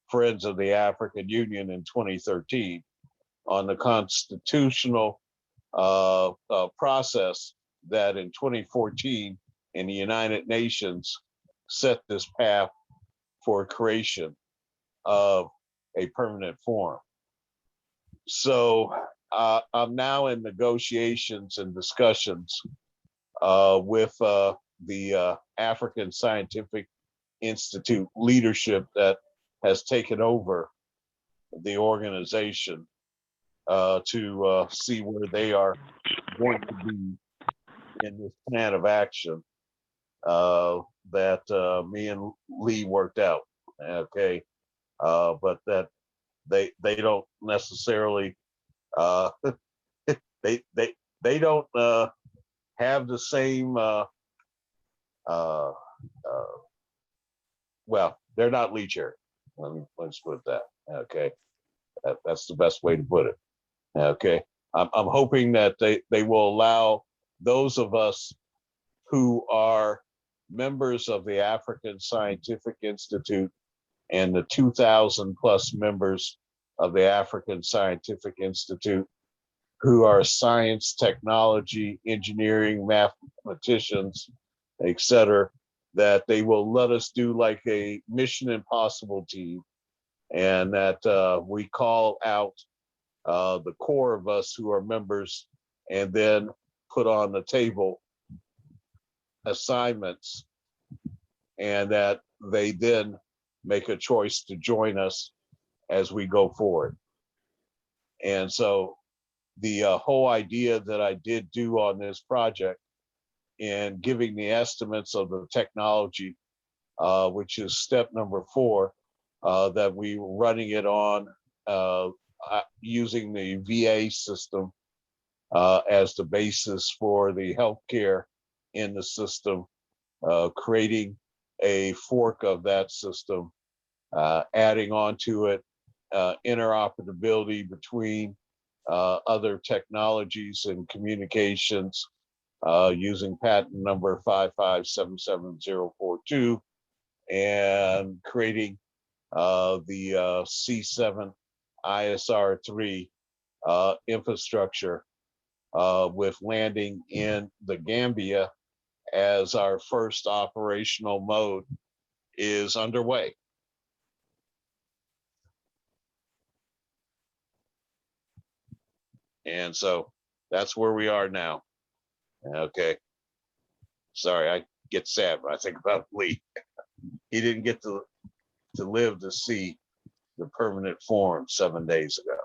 B: Friends of the African Union in 2013 on the constitutional process that in 2014 in the United Nations set this path for creation of a permanent forum. So I'm now in negotiations and discussions with the African Scientific Institute leadership that has taken over the organization to see where they are going to be in this plan of action that me and Lee worked out. Okay, but that they don't necessarily they don't have the same well, they're not Lee Cherry. Let's put it that. Okay, that's the best way to put it. Okay, I'm hoping that they will allow those of us who are members of the African Scientific Institute and the 2,000 plus members of the African Scientific Institute who are science, technology, engineering, mathematicians, etc., that they will let us do like a Mission Impossible team, and that we call out the core of us who are members, and then put on the table assignments, and that they then make a choice to join us as we go forward. And so the whole idea that I did do on this project in giving the estimates of the technology, which is step number 4, that we were running it on using the VA system as the basis for the healthcare in the system, creating a fork of that system, adding on to it interoperability between other technologies and communications using patent number 5577042, and creating the C7 ISR3 infrastructure with landing in the Gambia as our first operational mode is underway. And so that's where we are now. Okay. Sorry, I get sad when I think about Lee. He didn't get to live to see the permanent form 7 days ago.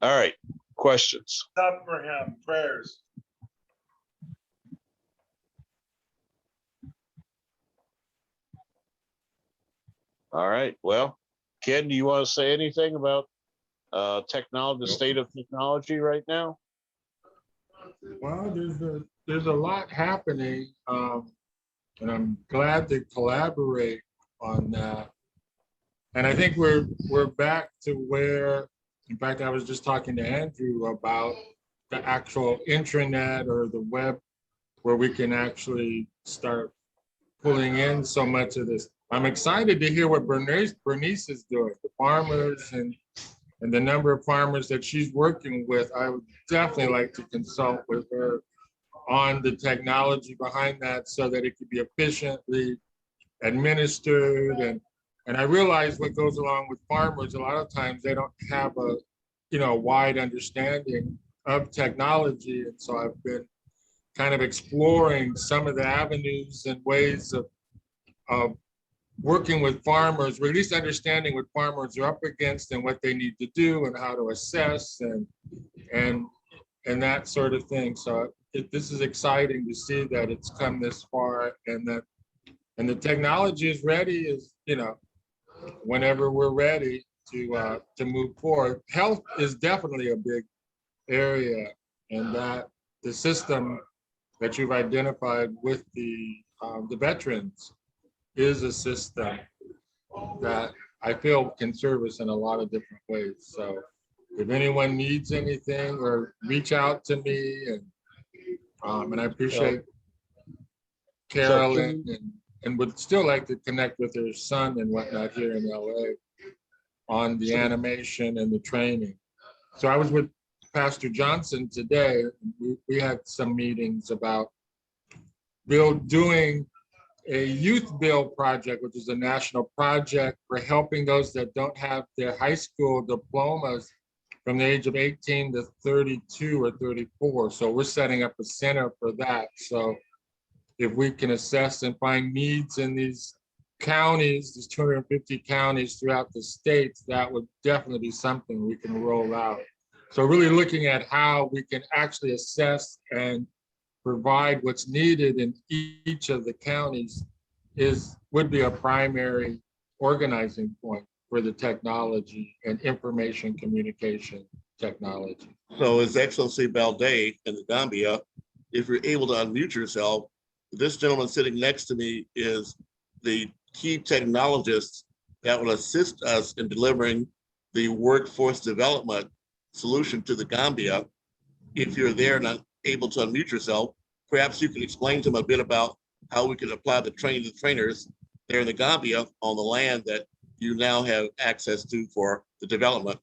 B: All right, questions?
F: Up for him, prayers.
B: All right, well, Ken, do you want to say anything about technology, the state of technology right now?
F: Well, there's a lot happening, and I'm glad to collaborate on that. And I think we're back to where, in fact, I was just talking to Andrew about the actual intranet or the web, where we can actually start pulling in so much of this. I'm excited to hear what Bernice is doing, the farmers and the number of farmers that she's working with. I would definitely like to consult with her on the technology behind that so that it could be efficiently administered. And I realize what goes along with farmers, a lot of times they don't have a wide understanding of technology. And so I've been kind of exploring some of the avenues and ways of working with farmers, or at least understanding what farmers are up against and what they need to do and how to assess and that sort of thing. So this is exciting to see that it's come this far, and the technology is ready, whenever we're ready to move forward. Health is definitely a big area, and that the system that you've identified with the veterans is a system that I feel can serve us in a lot of different ways. So if anyone needs anything, or reach out to me, and I appreciate Carolyn, and would still like to connect with her son and whatnot here in LA on the animation and the training. So I was with Pastor Johnson today. We had some meetings about doing a youth bill project, which is a national project for helping those that don't have their high school diplomas from the age of 18 to 32 or 34. So we're setting up a center for that. So if we can assess and find needs in these counties, these 250 counties throughout the states, that would definitely be something we can roll out. So really looking at how we can actually assess and provide what's needed in each of the counties would be a primary organizing point for the technology and information communication technology.
A: So His Excellency Balde in the Gambia, if you're able to unmute yourself, this gentleman sitting next to me is the key technologist that will assist us in delivering the workforce development solution to the Gambia. If you're there and able to unmute yourself, perhaps you can explain to them a bit about how we can apply the trainers there in the Gambia on the land that you now have access to for the development.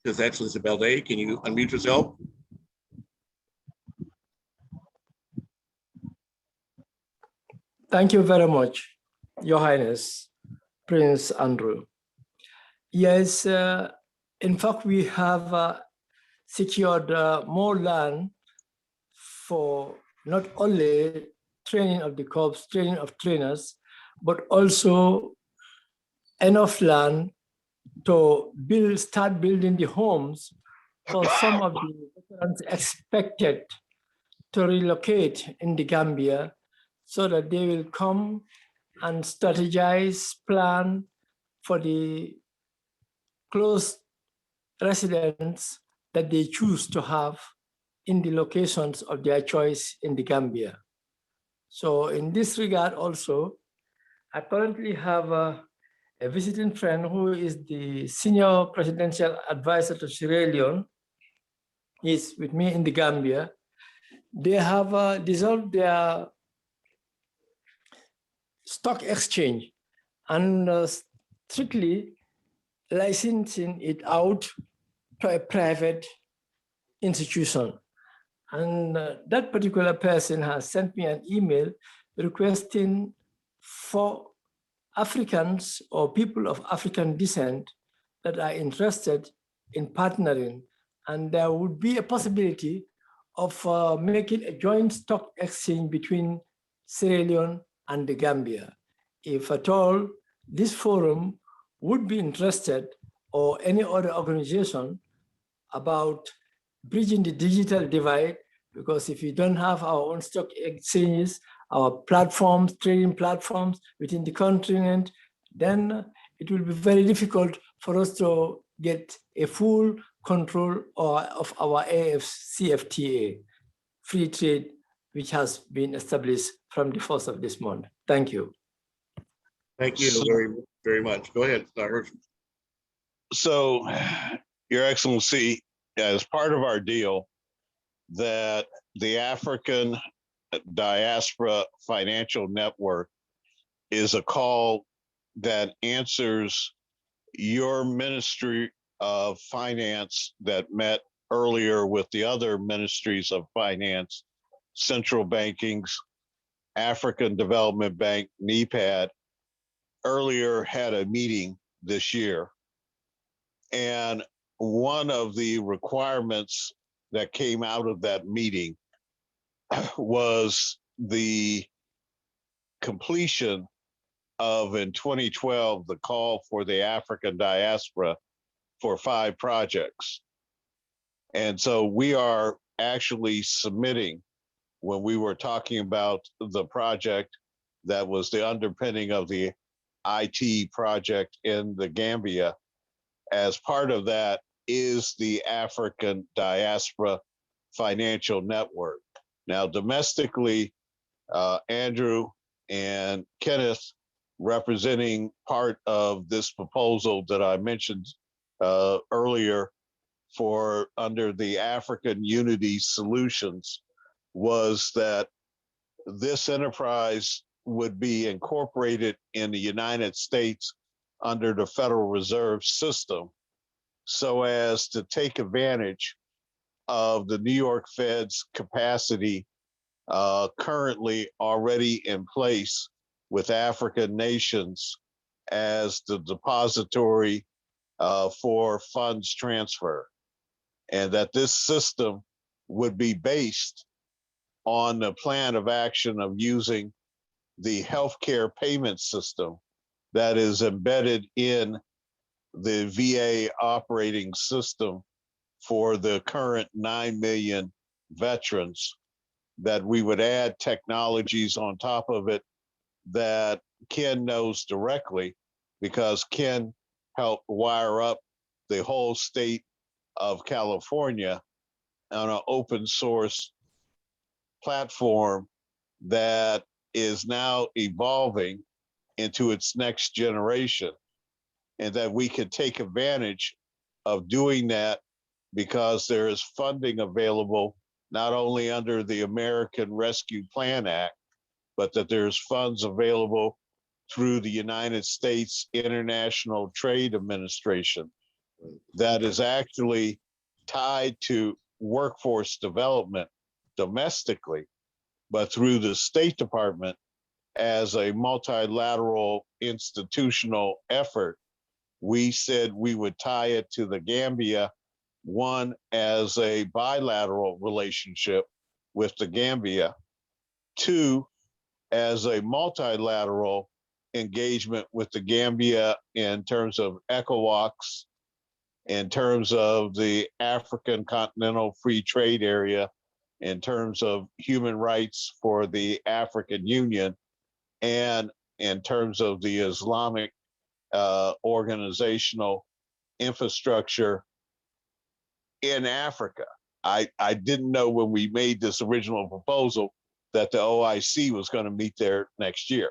A: His Excellency Balde, can you unmute yourself?
D: Thank you very much, Your Highness, Prince Andrew. Yes, in fact, we have secured more land for not only training of the corps, training of trainers, but also enough land to start building the homes for some of the veterans expected to relocate in the Gambia, so that they will come and strategize, plan for the close residents that they choose to have in the locations of their choice in the Gambia. So in this regard also, I currently have a visiting friend who is the senior presidential advisor to Sierra Leone. He's with me in the Gambia. They have dissolved their stock exchange and strictly licensing it out to a private institution. And that particular person has sent me an email requesting for Africans or people of African descent that are interested in partnering. And there would be a possibility of making a joint stock exchange between Sierra Leone and the Gambia. If at all, this forum would be interested, or any other organization, about bridging the digital divide, because if we don't have our own stock exchanges, our platforms, trading platforms within the continent, then it will be very difficult for us to get a full control of our CFTA, free trade, which has been established from the 1st of this month. Thank you.
A: Thank you very, very much. Go ahead, Dr.
B: So, Your Excellency, as part of our deal, that the African Diaspora Financial Network is a call that answers your Ministry of Finance that met earlier with the other ministries of finance, central bankings, African Development Bank, NEPAD, earlier had a meeting this year. And one of the requirements that came out of that meeting was the completion of, in 2012, the call for the African diaspora for 5 projects. And so we are actually submitting, when we were talking about the project that was the underpinning of the IT project in the Gambia, as part of that is the African Diaspora Financial Network. Now, domestically, Andrew and Kenneth, representing part of this proposal that I mentioned earlier for under the African Unity Solutions, was that this enterprise would be incorporated in the United States under the Federal Reserve System, so as to take advantage of the New York Fed's capacity currently already in place with African nations as the depository for funds transfer. And that this system would be based on the plan of action of using the healthcare payment system that is embedded in the VA operating system for the current 9 million veterans, that we would add technologies on top of it that Ken knows directly, because Ken helped wire up the whole state of California on an open source platform that is now evolving into its next generation, and that we could take advantage of doing that because there is funding available not only under the American Rescue Plan Act, but that there's funds available through the United States International Trade Administration that is actually tied to workforce development domestically, but through the State Department as a multilateral institutional effort we said we would tie it to the Gambia, one, as a bilateral relationship with the Gambia, two, as a multilateral engagement with the Gambia in terms of ECOWAS, in terms of the African Continental Free Trade Area, in terms of human rights for the African Union, and in terms of the Islamic organizational infrastructure in Africa. I didn't know when we made this original proposal that the OIC was going to meet there next year.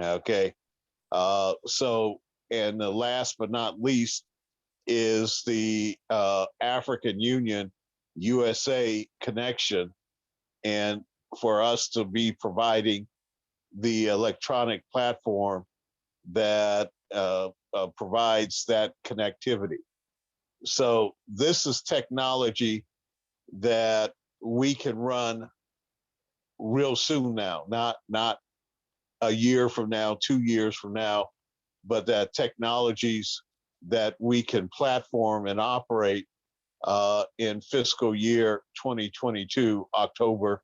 B: Okay. So, and the last but not least is the African Union USA connection, and for us to be providing the electronic platform that provides that connectivity. So this is technology that we can run real soon now, not a year from now, 2 years from now, but that technologies that we can platform and operate in fiscal year 2022, October,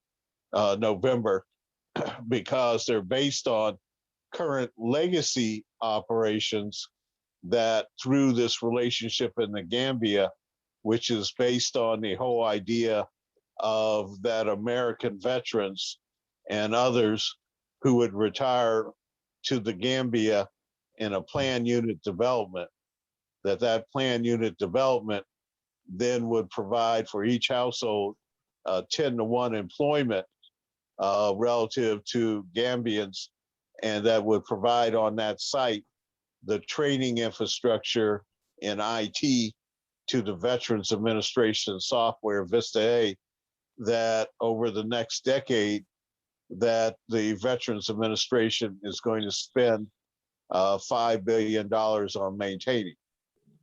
B: November, because they're based on current legacy operations that through this relationship in the Gambia, which is based on the whole idea of that American veterans and others who would retire to the Gambia in a planned unit development, that planned unit development then would provide for each household 10-to-1 employment relative to Gambians, and that would provide on that site the training infrastructure in IT to the Veterans Administration software, VISTA-A, that over the next decade, that the Veterans Administration is going to spend $5 billion on maintaining,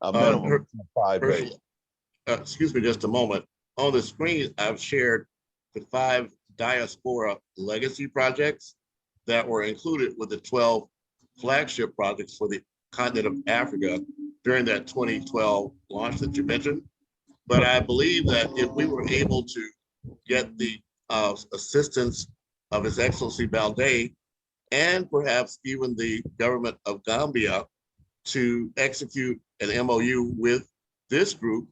B: a minimum of $5 billion.
A: Excuse me just a moment. On the screen, I've shared the 5 diaspora legacy projects that were included with the 12 flagship projects for the continent of Africa during that 2012 launch that you mentioned. But I believe that if we were able to get the assistance of His Excellency Balde and perhaps even the government of Gambia to execute an MOU with this group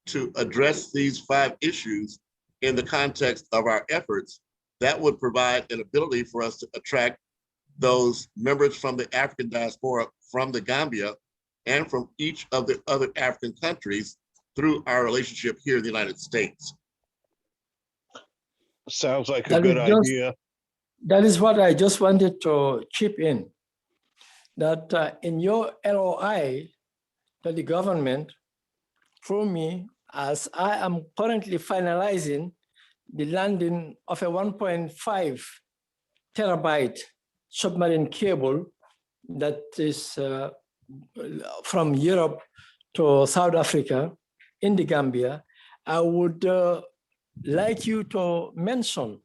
A: to address these 5 issues in the context of our efforts, that would provide an ability for us to attract those members from the African diaspora from the Gambia and from each of the other African countries through our relationship here in the United States.
B: Sounds like a good idea.
D: That is what I just wanted to chip in, that in your LOI to the government, through me, as I am currently finalizing the landing of a 1.5 terabyte submarine cable that is from Europe to South Africa in the Gambia, I would like you to mention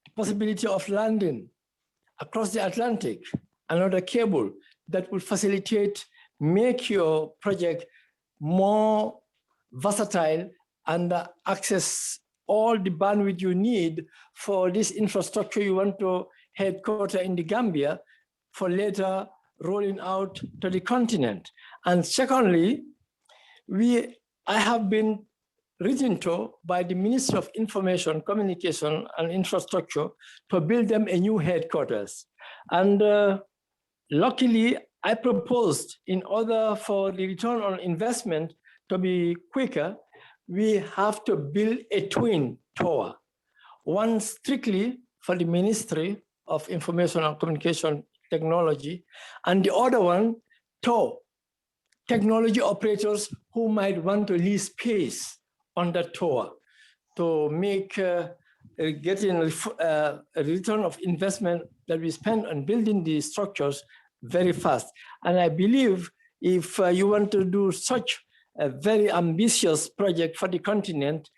D: the possibility of landing across the Atlantic another cable that will facilitate, make your project more versatile and access all the bandwidth you need for this infrastructure you want to headquarter in the Gambia for later rolling out to the continent. And secondly, I have been written to by the Ministry of Information, Communication and Infrastructure to build them a new headquarters. And luckily, I proposed, in order for the return on investment to be quicker, we have to build a twin tower, one strictly for the Ministry of Information and Communication Technology, and the other one to technology operators who might want to lease space on that tower to make getting a return of investment that we spend on building these structures very fast. And I believe if you want to do such a very ambitious project for the continent,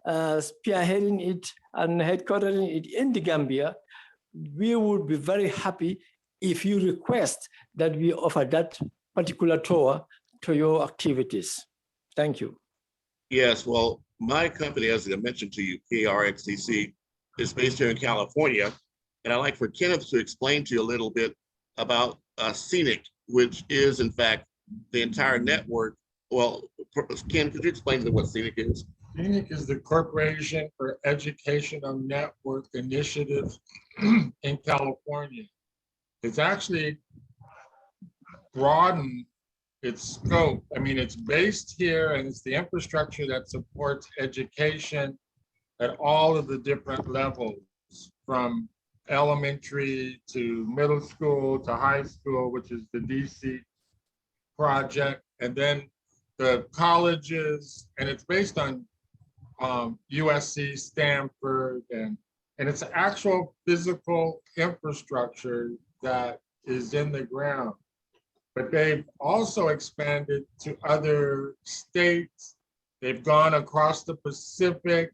D: spearheading it and headquartering it in the Gambia, we would be very happy if you request that we offer that particular tour to your activities? Thank you.
A: Yes, well, my company, as I mentioned to you, PARXTC, is based here in California. And I'd like for Kenneth to explain to you a little bit about Scenic, which is in fact the entire network. Well, Ken, could you explain to them what Scenic is?
F: Scenic is the Corporation for Educational Network Initiative in California. It's actually broadened its scope. I mean, it's based here and it's the infrastructure that supports education at all of the different levels, from elementary to middle school to high school, which is the DC project, and then the colleges, and it's based on USC, Stanford, and it's actual physical infrastructure that is in the ground. But they've also expanded to other states. They've gone across the Pacific,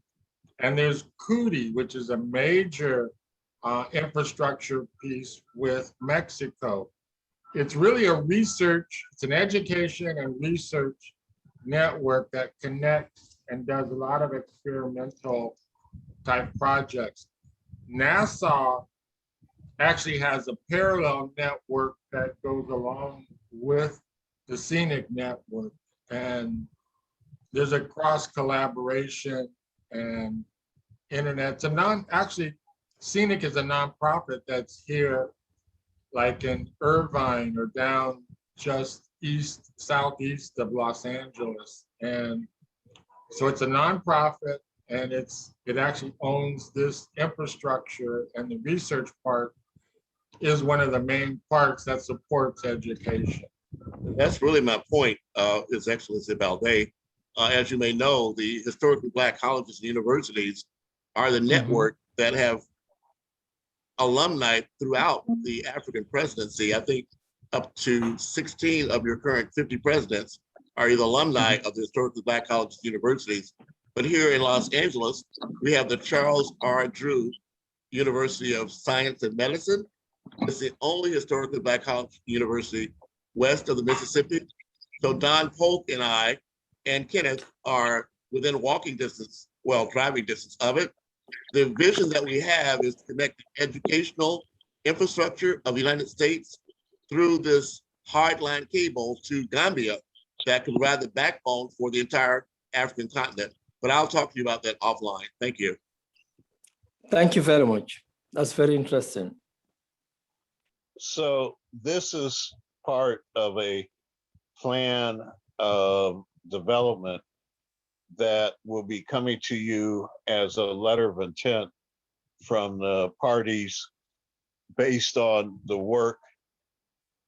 F: and there's CUDI, which is a major infrastructure piece with Mexico. It's really it's an education and research network that connects and does a lot of experimental type projects. NASA actually has a parallel network that goes along with the Scenic network, and there's a cross collaboration and internet. Actually, Scenic is a nonprofit that's here, like in Irvine or down just southeast of Los Angeles. And so it's a nonprofit, and it actually owns this infrastructure, and the research part is one of the main parts that supports education.
A: That's really my point, His Excellency Balde. As you may know, the historically Black colleges and universities are the network that have alumni throughout the African presidency. I think up to 16 of your current 50 presidents are either alumni of the historically Black colleges and universities. But here in Los Angeles, we have the Charles R. Drew University of Science and Medicine. It's the only historically Black college university west of the Mississippi. So Don Polk and I and Kenneth are within walking distance, well, driving distance of it. The vision that we have is to connect the educational infrastructure of the United States through this hardline cable to Gambia that can provide the backbone for the entire African continent. But I'll talk to you about that offline. Thank you.
D: Thank you very much. That's very interesting.
B: So this is part of a plan of development that will be coming to you as a letter of intent from the parties based on the work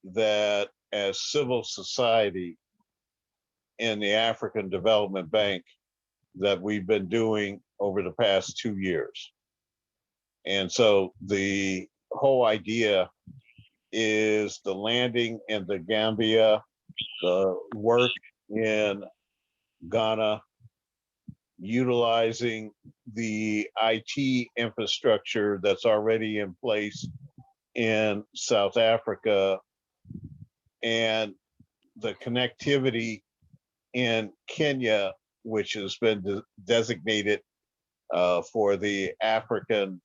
B: that as civil society in the African Development Bank that we've been doing over the past 2 years. And so the whole idea is the landing in the Gambia, the work in Ghana, utilizing the IT infrastructure that's already in place in South Africa, and the connectivity in Kenya, which has been designated for the African,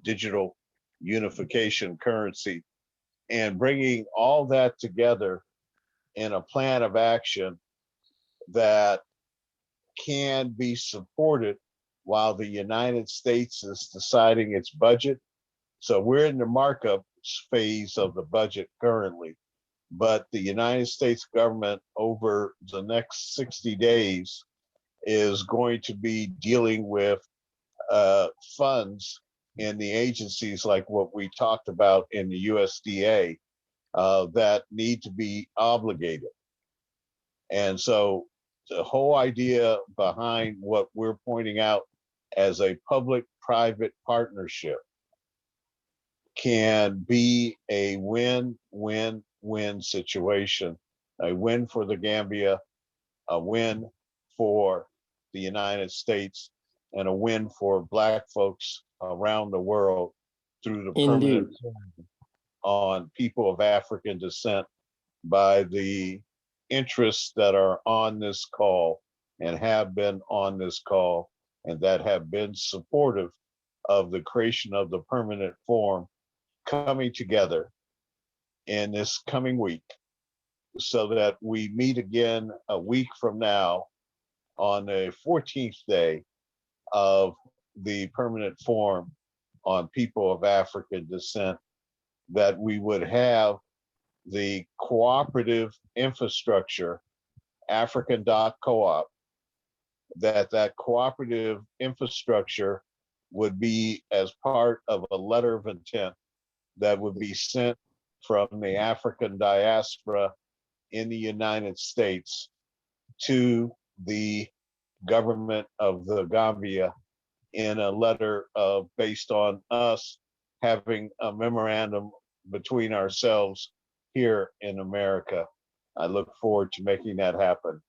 B: digital unification currency, and bringing all that together in a plan of action that can be supported while the United States is deciding its budget. So we're in the markup phase of the budget currently, but the United States government over the next 60 days is going to be dealing with funds in the agencies like what we talked about in the USDA that need to be obligated. And so the whole idea behind what we're pointing out as a public-private partnership can be a win-win-win situation, a win for the Gambia, a win for the United States, and a win for Black folks around the world through the permanent on people of African descent by the interests that are on this call and have been on this call and that have been supportive of the creation of the permanent forum coming together in this coming week so that we meet again a week from now on the 14th day of the permanent forum on people of African descent, that we would have the cooperative infrastructure, African.coop, that cooperative infrastructure would be as part of a letter of intent that would be sent from the African diaspora in the United States to the government of the Gambia in a letter based on us having a memorandum between ourselves here in America. I look forward to making that happen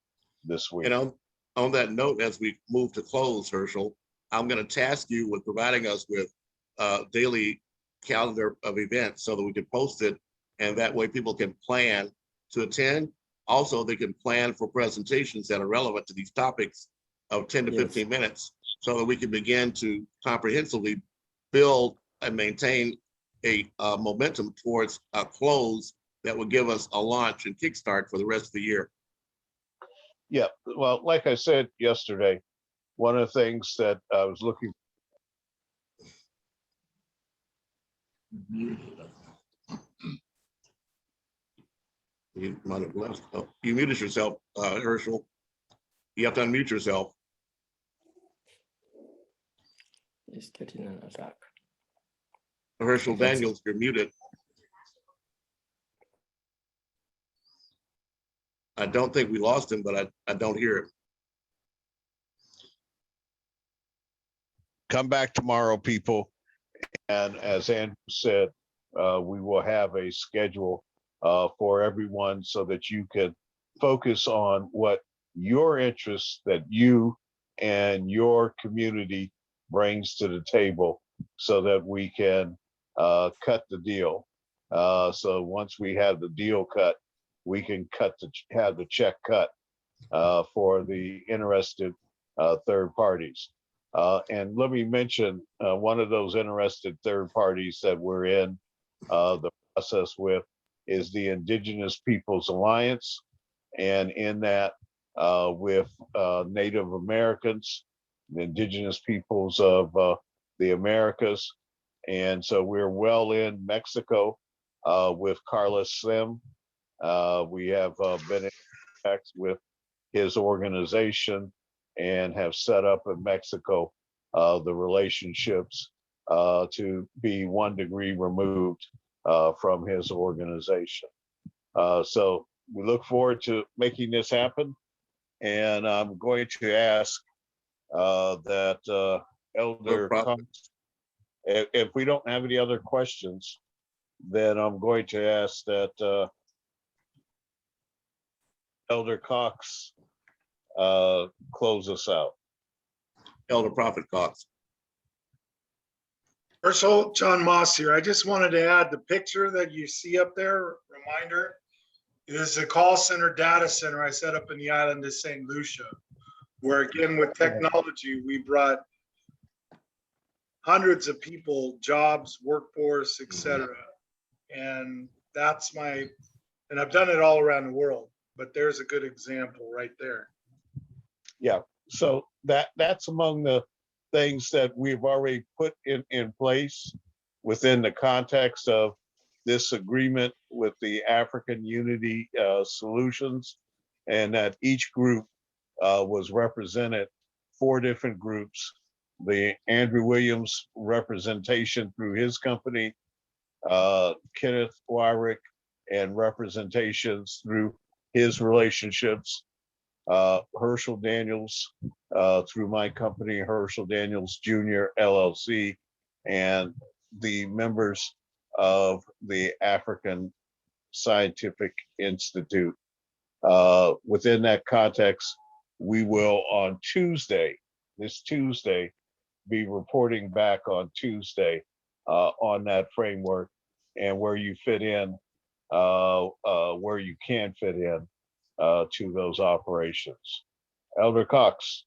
B: this week.
A: And on that note, as we move to close, Herschel, I'm going to task you with providing us with a daily calendar of events so that we can post it, and that way people can plan to attend. Also, they can plan for presentations that are relevant to these topics of 10 to 15 minutes so that we can begin to comprehensively build and maintain a momentum towards a close that will give us a launch and kickstart for the rest of the year.
B: Yeah, well, like I said yesterday, one of the things that I was looking.
A: You might have left. Oh, you muted yourself, Herschel. You have to unmute yourself.
D: He's getting an attack.
A: Herschel Daniels, you're muted. I don't think we lost him, but I don't hear him.
B: Come back tomorrow, people. And as Andrew said, we will have a schedule for everyone so that you can focus on what your interests that you and your community brings to the table so that we can cut the deal. So once we have the deal cut, we can have the check cut for the interested third parties. And let me mention one of those interested third parties that we're in the process with is the Indigenous Peoples Alliance. And in that with Native Americans, the Indigenous peoples of the Americas. And so we're well in Mexico with Carlos Slim. We have been in contact with his organization and have set up in Mexico the relationships to be 1 degree removed from his organization. So we look forward to making this happen. And I'm going to ask that Elder Cox, if we don't have any other questions, then I'm going to ask that Elder Cox close us out.
A: Elder Prophet Cox.
I: Herschel, John Moss here. I just wanted to add the picture that you see up there, reminder, is a call center data center I set up in the island of St. Lucia, where again, with technology, we brought hundreds of people, jobs, workforce, etc. And that's and I've done it all around the world, but there's a good example right there.
B: Yeah, so that's among the things that we've already put in place within the context of this agreement with the African Unity Solutions, and that each group was represented, 4 different groups. The Andrew Williams representation through his company, Kenneth Wyrick, and representations through his relationships, Herschel Daniels through my company, Herschel Daniels Jr. LLC, and the members of the African Scientific Institute. Within that context, we will on Tuesday, this Tuesday, be reporting back on Tuesday on that framework and where you fit in, where you can fit in to those operations. Elder Cox,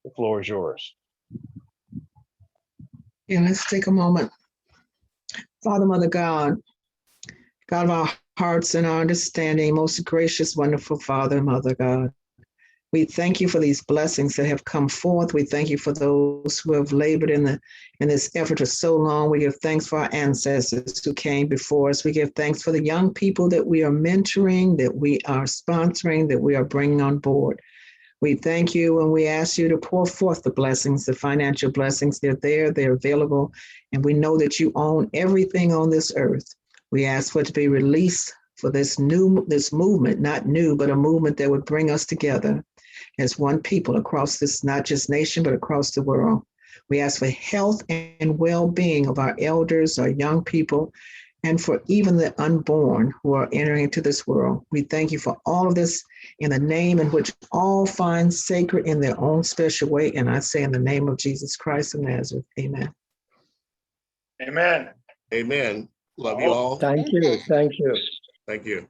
B: the floor is yours.
G: Yeah, let's take a moment. Father, Mother God, God of our hearts and our understanding, most gracious, wonderful Father, Mother God. We thank you for these blessings that have come forth. We thank you for those who have labored in this effort for so long. We give thanks for our ancestors who came before us. We give thanks for the young people that we are mentoring, that we are sponsoring, that we are bringing on board. We thank you and we ask you to pour forth the blessings, the financial blessings. They're there, they're available, and we know that you own everything on this earth. We ask for it to be released for this movement, not new, but a movement that would bring us together as one people across this, not just nation, but across the world. We ask for health and well-being of our elders, our young people, and for even the unborn who are entering into this world. We thank you for all of this in the name in which all find sacred in their own special way. And I say in the name of Jesus Christ of Nazareth, amen.
I: Amen.
A: Amen. Love you all.
D: Thank you. Thank you.
A: Thank you.